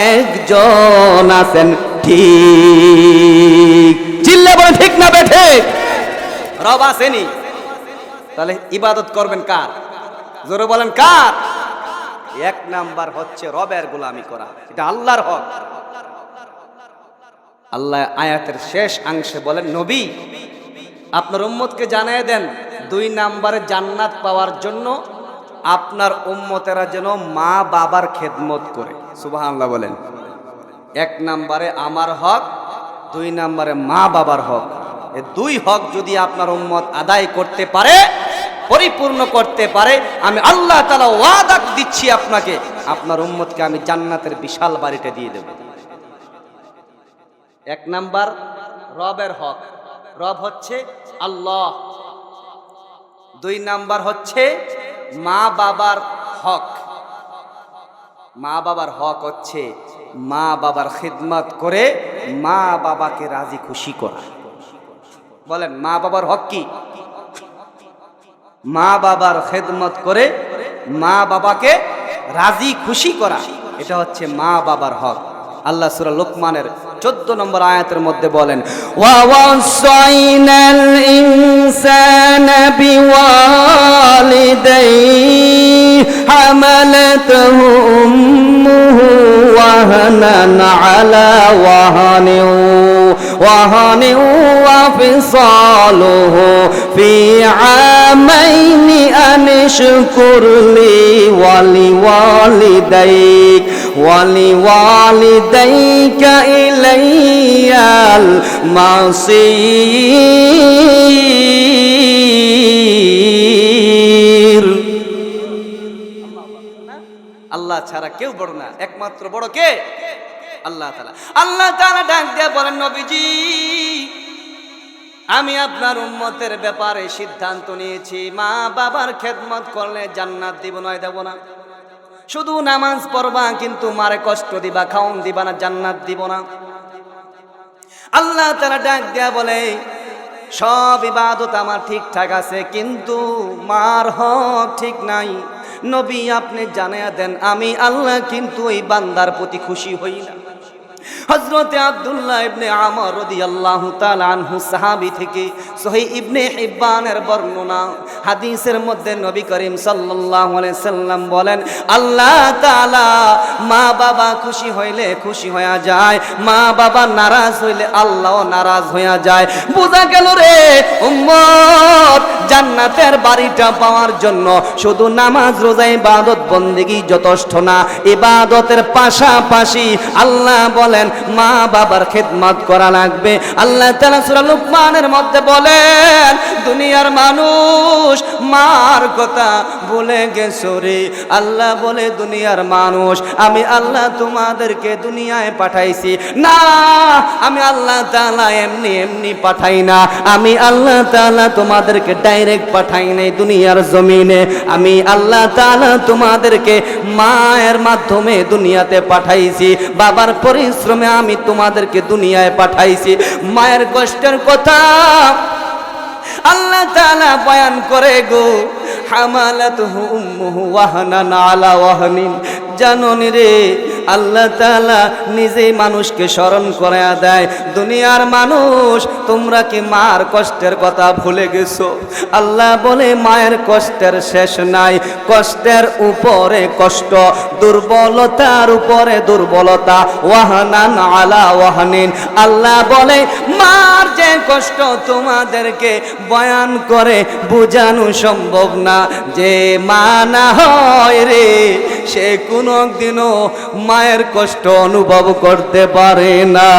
একজন আছেন ঠিক। চিল্লে বলে ঠিক না বেঠে? রব আসেনি, তাহলে ইবাদত করবেন কার? জোরে বলেন কার? এক নাম্বার হচ্ছে রবের গোলামি করা, এটা আল্লাহর হক। আল্লাহ আয়াতের শেষ অংশে বলেন, নবী আপনার উম্মতকে জানিয়ে দেন 2 নাম্বারে জান্নাত পাওয়ার জন্য আপনার উম্মতেরা যেন মা বাবার খেদমত করে। সুবহানাল্লাহ বলেন। 1 নাম্বারে আমার হক, 2 নাম্বারে মা বাবার হক। এই 2 হক যদি আপনার উম্মত আদায় করতে পারে, পরিপূর্ণ করতে পারে, আমি আল্লাহ তাআলা ওয়াদা দিচ্ছি আপনাকে, আপনার উম্মতকে আমি জান্নাতের বিশাল বাড়িটা দিয়ে দেব। 1 নাম্বার রবের হক। রব হচ্ছে আল্লাহ। 2 নাম্বার হচ্ছে মা বাবার হক। মা বাবার হক হচ্ছে মা বাবার খিদমত করে মা বাবাকে রাজি খুশি করা। বলেন মা বাবার হক কি? মা বাবার খিদমত করে মা বাবাকে রাজি খুশি করা, এটা হচ্ছে মা বাবার হক। আল্লাহ সূরা লোকমানের 14 নম্বর আয়াতের মধ্যে বলেন, ওয়া ওয়াসাইনাল ইনসানা বিওয়ালিদাইহি হামালাতহু উম্মুহু ওয়াহানান আলা ওয়াহানিন ওয়া ফিসালুহু ফি আমাইনি আন শুকুর লি ওয়ালিওয়ালিদাইকা ইলাইয়াল মাসির। আল্লাহ ছাড়া কেউ বড় না, একমাত্র বড় কে? আল্লাহ তাআলা। আল্লাহ তাআলা ডাক দিয়ে বলেন, নবীজি আমি আপনার উম্মতের ব্যাপারে সিদ্ধান্ত নিয়েছি, মা বাবার খেদমত করলে জান্নাত দিব নয় দেব না। শুধু নামাজ পড়বা কিন্তু মারে কষ্ট দিবা, খাওন দিবা না, জান্নাত দিব না। আল্লাহ তাআলা ডাক দিয়া বলে, সব ইবাদত আমার ঠিকঠাক আছে কিন্তু মার হক ঠিক নাই। নবী আপনি জানিয়ে দেন, আমি আল্লাহ কিন্তু এই বান্দার প্রতি খুশি হই না। হযরতে আব্দুল্লাহ ইবনে আমর রাদিয়াল্লাহু তাআলা আনহু সাহাবী থেকে সহিহ ইবনে হিব্বানের বর্ণনা, হাদিসের মধ্যে নবী করিম সাল্লাল্লাহু আলাইহি সাল্লাম বলেন, আল্লাহ তাআলা মা বাবা খুশি হইলে খুশি হয়ে যায়, মা বাবা নারাজ হইলে আল্লাহও নারাজ হয়ে যায়। বোঝা গেল রে উম্মত, জান্নাতের বাড়িটা পাওয়ার জন্য শুধু নামাজ রোজা ইবাদত বন্দেগী যথেষ্ট না, ইবাদতের পাশাপাশি আল্লাহ বলেন মা বাবার খিদমত করা লাগবে। আল্লাহ তাআলা সূরা লুকমানের মধ্যে বলেন, দুনিয়ার মানুষ মার কথা ভুলে গেছো রে। আল্লাহ বলে, দুনিয়ার মানুষ আমি আল্লাহ তোমাদেরকে দুনিয়ায় পাঠাইছি না, আমি আল্লাহ তাআলা এমনি এমনি পাঠাই না। আমি আল্লাহ তাআলা তোমাদেরকে ডাইরেক্ট পাঠাই নাই দুনিয়ার জমিনে। আমি আল্লাহ তাআলা তোমাদেরকে মায়ের মাধ্যমে দুনিয়াতে পাঠাইছি, বাবার পরিশ্রমে আমি তোমাদেরকে দুনিয়ায় পাঠাইছি। মায়ের কষ্টের কথা আল্লাহ তাআলা বয়ান করে গো, হামালাতুহু উম্মুহু ওয়াহানান আলা ওয়াহানিন। জাননি রে, আল্লাহ তাআলা নিজেই মানুষকে স্মরণ করায়া দেয়, দুনিয়ার মানুষ তোমরা কি মার কষ্টের কথা ভুলে গেছো? আল্লাহ বলে মায়ের কষ্টের শেষ নাই, কষ্টের উপরে কষ্ট, দুর্বলতার উপরে দুর্বলতা, ওয়াহানান আলা ওয়াহানিন। আল্লাহ বলে মার যে কষ্ট তোমাদেরকে বয়ান করে বোঝানো সম্ভব না। যে মা না হয় রে, সে কোনদিনও মায়ের কষ্ট অনুভব করতে পারে না।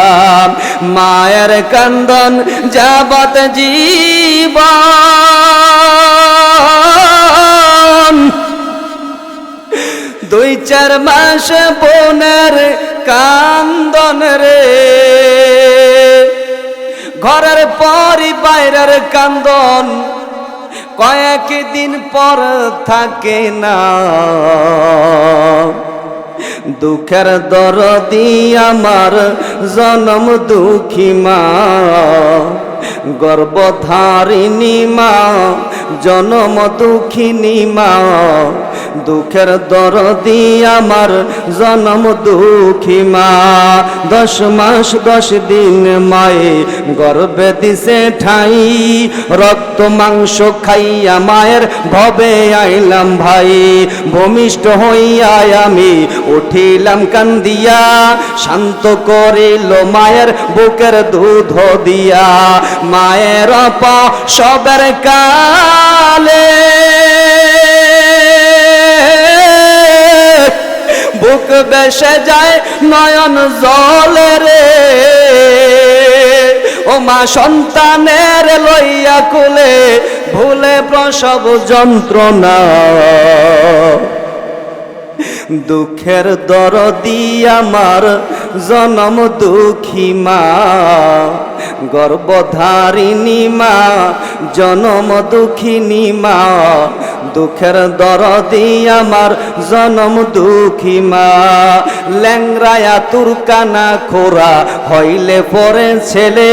মায়ের কান্দন যাবত জীবন, 2-4 মাস বোনের কান্দন রে, ঘরের পরই বাইরের কান্দন কয়েকদিন পর থাকে না। দুঃখের দরদি আমার জনম দুঃখী মা, গর্ভধারিণী মা, জনম দুঃখিনী মা। দুঃখের দরদি আমার জনম দুঃখী মা, 10 মাস 10 দিন মায়ে গর্ভে দিছে ঠাই, রক্ত মাংস খাইয়া মায়ের ভবে আইলাম ভাই। ভূমিষ্ঠ হইয়া আমি উঠিলাম কান্দিয়া, শান্ত করিল মায়ের বুকের দুধ দিয়া। মায়ের সবের কালে বুক বেসে যায় নয়ন জলে রে, ও মা সন্তানের লইয়া কোলে ভুলে প্রসব যন্ত্রণা। দুঃখের দরদি আমার জনম দুঃখী মা, গর্ভধারিণী মা, জনম দুঃখিনী মা, দুঃখের দরদি আমার জনম দুঃখী মা। ল্যাংরায়া তুরকানা খোরা হইলে পরে ছেলে,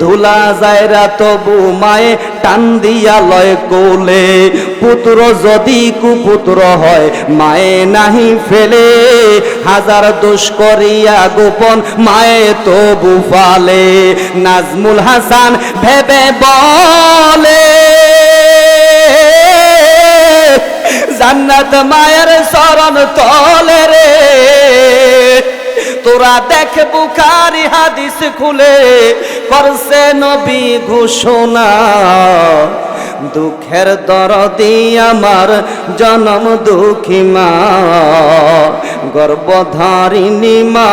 ধুলা যায়রা তবু মায়ে টান দিয়া লয় কোলে। পুত্র যদি কুপুত্র হয় মায়ে নাহি ফেলে, হাজার দোষ করিয়া গোপন মায়ে তবু ফালে। নাজমুল হাসান ভেবে বলে জান্নাত মায়ের শরণ তলে রে। তোরা দেখ বুখারী হাদিস খুলে করছে নবী ঘোষণা, দুঃখের দরদি আমার জনম দুঃখী মা, গর্ভধারিণী মা,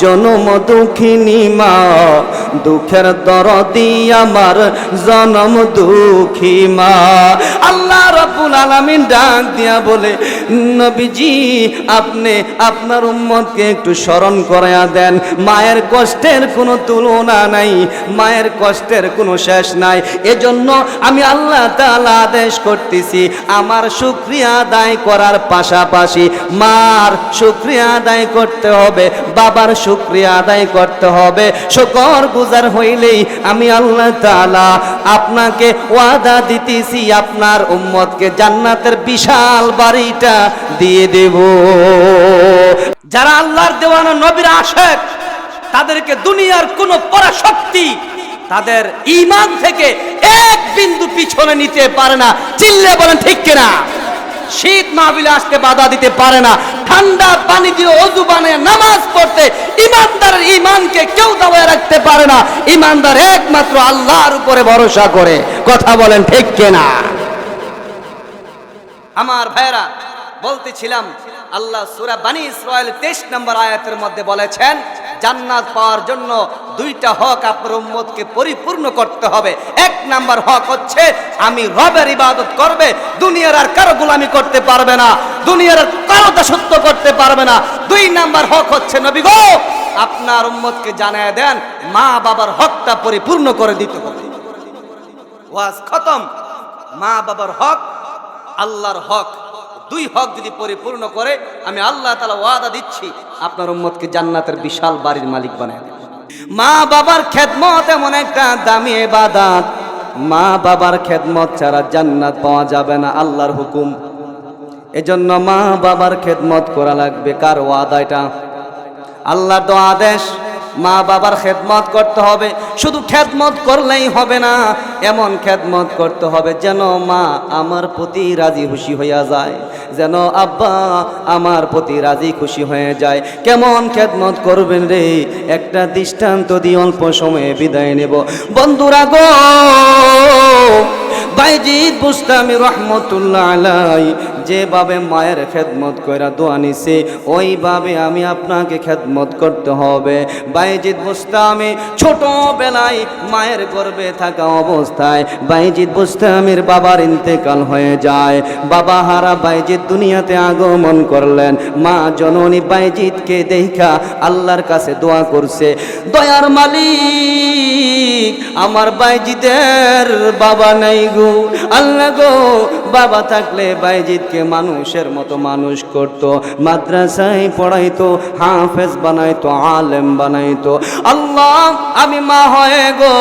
জনম দুঃখিনী মা, দুঃখের দরদি আমার জনম দুঃখী মা। আল্লাহ রাব্বুল আলামিন ডাক দিয়া বলে, নবীজি আপনি আপনার উম্মতকে একটু স্মরণ করায়া দেন, মায়ের কষ্টের কোনো তুলনা নাই, মায়ের কষ্টের কোনো শেষ নাই। এজন্য আমি আল্লাহ তাআলা আদেশ করতেছি, আমার শুকরিয়া আদায় করার পাশাপাশি মার শুকরিয়া আদায় করতে হবে, বাবার শুকরিয়া আদায় করতে হবে। শুকর গুজার হইলেই আমি আল্লাহ তাআলা আপনাকে ওয়াদা দিতেছি, আপনার উম্মতকে জান্নাতের বিশাল বাড়িটা দিয়ে দেব। যারা আল্লাহর দেওয়ানা নবীর আশিক, তাদেরকে দুনিয়ার কোনো পরাশক্তি তাদের ঈমান থেকে এক বিন্দু পিছনে নিতে পারে না। চিল্লে বলেন ঠিক কিনা? শীত মাহফিলে আসতে বাধা দিতে পারে না, ঠান্ডা পানি দিয়ে ওযু বানিয়ে নামাজ পড়তে ঈমানদারের ঈমানকে কেউ দাবায় রাখতে পারে না। ঈমানদার একমাত্র আল্লাহর উপরে ভরসা করে। কথা বলেন ঠিক কিনা? আমার ভাইরা বলতেছিলাম, আল্লাহ সূরা বনী ইসরাঈল 23 নম্বর আয়াতের মধ্যে বলেছেন, জান্নাত পাওয়ার জন্য দুইটা হক আপনার উম্মতকে পরিপূর্ণ করতে হবে। এক নাম্বার হক হচ্ছে আমি রবের ইবাদত করবে, দুনিয়ার আর কারো গোলামি করতে পারবে না, দুনিয়ার আর কারো দাসত্ব করতে পারবে না। দুই নাম্বার হক হচ্ছে নবী গো আপনার উম্মতকে জানায় দেন মা বাবার হকটা পরিপূর্ণ করে দিতে হবে। ওয়াজ খতম। মা বাবার হক, আল্লাহর হক, দুই হক যদি পরিপূর্ণ করে আমি আল্লাহ তাআলা ওয়াদা দিচ্ছি আপনার উম্মতকে জান্নাতের বিশাল বাড়ির মালিক বানায় দেব। মা বাবার খেদমত এমন একটা দামি ইবাদত, মা বাবার খেদমত ছাড়া জান্নাত পাওয়া যাবে না, আল্লাহর হুকুম। এজন্য মা বাবার খেদমত করা লাগবে। কার ওয়াদা এটা? আল্লাহর তো আদেশ, মা বাবার খেদমত করতে হবে। শুধু খেদমত করলেই হবে না, এমন খেদমত করতে হবে যেন মা আমার প্রতি রাজি খুশি হইয়া যায়, যেন আব্বা আমার প্রতি রাজি খুশি হয়ে যায়। কেমন খেদমত করবেন রে? একটা দৃষ্টান্ত দিয়ে অল্প সময়ে বিদায় নেব। বন্ধুরা গো, বাইজিদ বুস্তামি রহমতুল্লাহ আলাই যেভাবে মায়ের খেদমত কইরা দোয়া নিছে, ওইভাবে আমি আপনাকে খেদমত করতে হবে। বাইজিদ বুস্তামি ছোটবেলায় মায়ের গর্ভে থাকা অবস্থায় বাইজিদ বুস্তামির বাবার ইন্তেকাল হয়ে যায়। বাবা হারা বাইজিদ দুনিয়াতে আগমন করলেন। মা জননী বাইজিদকে দেখা আল্লাহর কাছে দোয়া করছে, দয়ার মালিক আমার বাইজিদের বাবা নাই গো, আল্লাহ গো বাবা থাকলে বাইজিদকে মানুষের মতো মানুষ করতো, মাদ্রাসায় পড়াইতো, হাফেজ বানাইতো, আলেম বানাইতো। আল্লাহ আমি মা হয়ে গো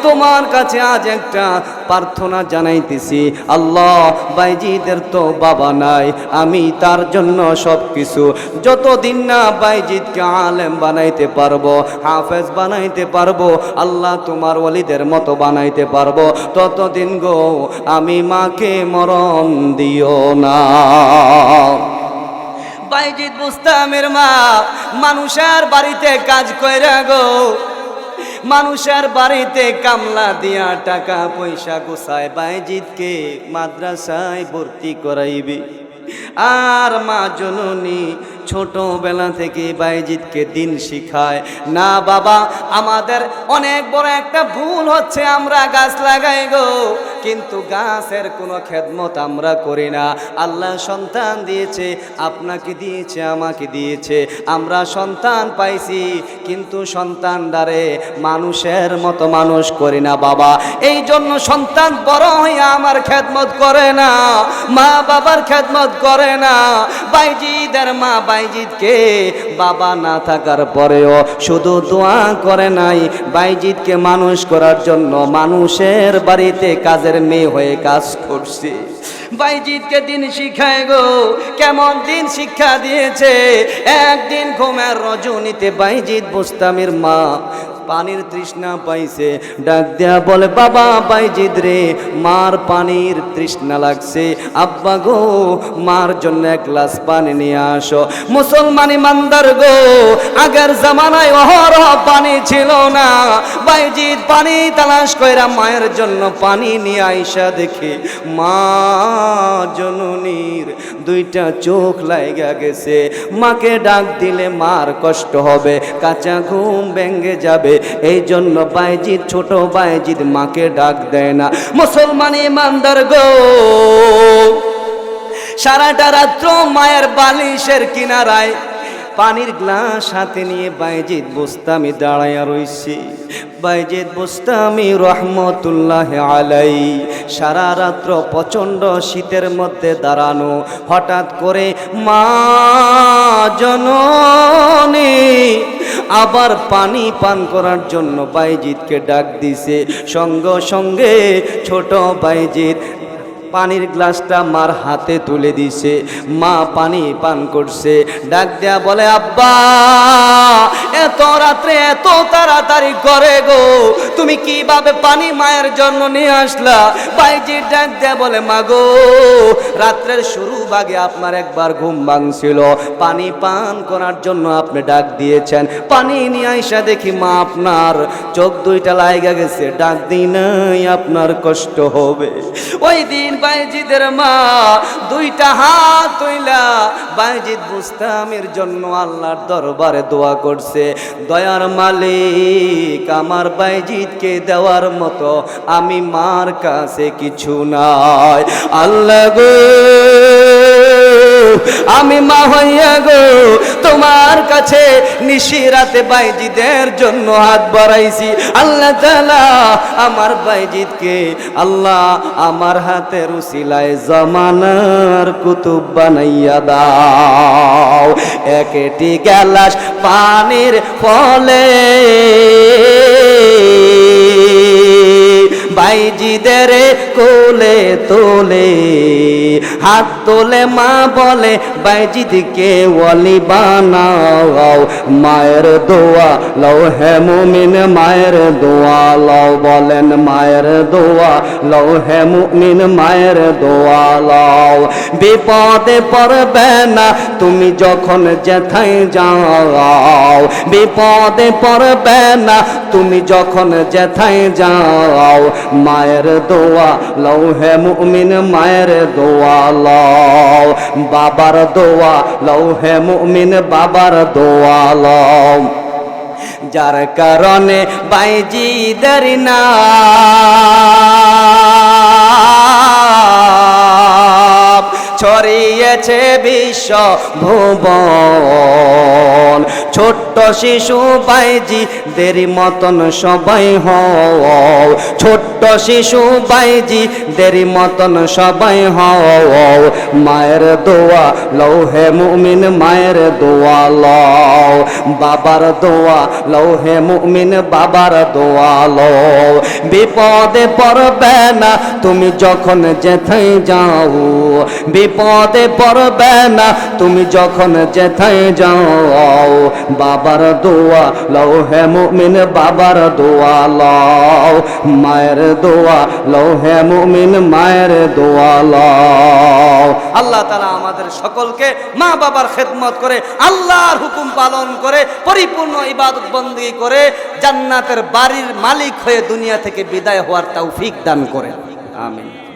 তোমার কাছে আজ একটা প্রার্থনা জানাইতেছি। আল্লাহ বাইজিদের তো বাবা নাই, আমি তার জন্য সব কিছু, যতদিন না বাইজিদকে আলেম বানাইতে পারবো, হাফেজ বানাইতে পারবো, আল্লাহ তোমার ওলিদের মতো বানাইতে পারবো, ততদিন গো আমি মাকে মরণ দিও না। বাইজিদ বুস্তামের মা মানুষের বাড়িতে কাজ কইরা গো, মানুষের বাড়িতে কামলা দিয়া টাকা পয়সা গোছায় বাইজিদকে মাদ্রাসায় ভর্তি করাইবে। আর মা জননী ছোটবেলা থেকে বাইজিদকে দিন শিখায় না। বাবা আমাদের অনেক বড় একটা ভুল হচ্ছে, আমরা গাছ লাগাই গো, কিন্তু গাছের কোনো খেদমত আমরা করি না। আল্লাহ সন্তান দিয়েছে, আপনাকে দিয়েছে, আমাকে দিয়েছে, আমরা সন্তান পাইছি, কিন্তু সন্তান দ্বারে মানুষের মতো মানুষ করি না বাবা। এই জন্য সন্তান বড় হইয়া আমার খেদমত করে না, মা বাবার খেদমত করে না। বাইজিদের মা বাইজিদকে বাবা না থাকার পরেও শুধু দোয়া করে নাই, বাইজিদকে মানুষ করার জন্য মানুষের বাড়িতে কাজের মেয়ে হয়ে কাজ করছে। বাইজিদকে দিন শিখায় গো, কেমন দিন শিক্ষা দিয়েছে। একদিন ঘুমের রজনীতে বাইজিদ বুস্তামির মা পানির তৃষ্ণা পাইছে, ডাক দেয়া বলে, বাবা বাইজিদ রে, মার পানির তৃষ্ণা লাগছে, আব্বা গো মার জন্য এক গ্লাস পানি নিয়ে আসো। মুসলমান ইমানদার গো, আগের জামানায় অহরহ পানি ছিল না। বাইজিদ পানি তালাশ কইরা মায়ের জন্য পানি নিয়ে আইসা দেখে মা জননীর দুইটা চোখ লাগা গেছে। মাকে ডাক দিলে মার কষ্ট হবে, কাঁচা ঘুম ভেঙে যাবে। এই জন্য বাইজিদ, ছোট বাইজিদ মাকে ডাক দেয় না। মুসলমান ইমানদার গো, সারাটা রাত্র মায়ের বালিশের কিনারায় পানির গ্লাস হাতে নিয়ে বাইজিদ বুস্তামি দাঁড়াইয়া রইছি। বাইজিদ বুস্তামি রহমতুল্লাহ আলাই সারা রাত্র প্রচণ্ড শীতের মধ্যে দাঁড়ানো। হঠাৎ করে মা জননী আবার পানি পান করার জন্য বাইজিদকে ডাক দিছে। সঙ্গে সঙ্গে ছোট বাইজিদ পানির গ্লাসটা মার হাতে তুলে দিছে। মা পানি পান করছে, ডাক দেয়া বলে, আব্বা এত রাত্রে এত তাড়াতাড়ি করে গো, তুমি কিভাবে পানি মায়ের জন্য নিয়ে আসলা? বাইজিদ ডাক দেয়া বলে, মা গো রাত্রের শুরু ভাগে আপনার একবার ঘুম ভাঙছিল, পানি পান করার জন্য আপনি ডাক দিয়েছেন, পানি নিয়ে আইসা দেখি মা আপনার চোখ দুইটা লাইগা গেছে, ডাক দিই নাই আপনার কষ্ট হবে। ওই দিন বাইজিদের মা দুইটা হাত তুইলা বাইজিদ বুস্তামির জন্য আল্লাহর দরবারে দোয়া করছে, দয়ার মালিক আমার বাইজিদকে দেওয়ার মতো আমি মার কাছে কিছু নাই। আল্লাহ গো আমি মা হইয়া গো তোমার কাছে নিশিরাতে বাইজিদের জন্য হাত বাড়াইছি। আল্লাহ তাআলা আমার বাইজিদকে আল্লাহ আমার হাতের উসিলায় জামানার কুতুব বানাইয়া দাও। একটি গ্লাস পানির ফলে বাইজিদের কোলে তোলে হাত তোলে মা বলে বাইজিদকে ওয়ালি বানাও। মায়ের দোয়া লও হে মুমিন, মায়ের দোয়া লও, বলেন মায়ের দোয়া লও হে মুমিন, মায়ের দোয়া লও। বিপদে পড়বে না তুমি যখন যেথায় যাও, বিপদে পড়বে না তুমি যখন যেথায় যাও। মায়ের দোয়া লও হে মুমিন, মায়ের দোয়া লও। বাবার দোয়া লও হে মুমিন, বাবার দোয়া লও। যার কারণে বাইজিদের নাম ছড়িয়েছে বিশ্ব ভুবন। ছোট্ট শিশু বাইজিদের মতন সবাই হও, ছোট্ট শিশু বাইজিদের মতন সবাই হও। মায়ের দোয়া লও হে মুমিন, মায়ের দোয়া লও। বাবার দোয়া লও হে মুমিন, বাবার দোয়া লও। বিপদে পড়বে না তুমি যখন যেথায় যাও, বিপদে পড়বে না তুমি যখন যেথায় যাও। বাবার দোয়া লও হে মুমিন, বাবার দোয়া লও। মায়ের দোয়া লও হে মুমিন, মায়ের দোয়া লও। আল্লাহ তাআলা আমাদের সকলকে মা বাবার খেদমত করে আল্লাহর হুকুম পালন করে পরিপূর্ণ ইবাদত বন্দেগী করে জান্নাতের বাড়ির মালিক হয়ে দুনিয়া থেকে বিদায় হওয়ার তৌফিক দান করেন। আমিন।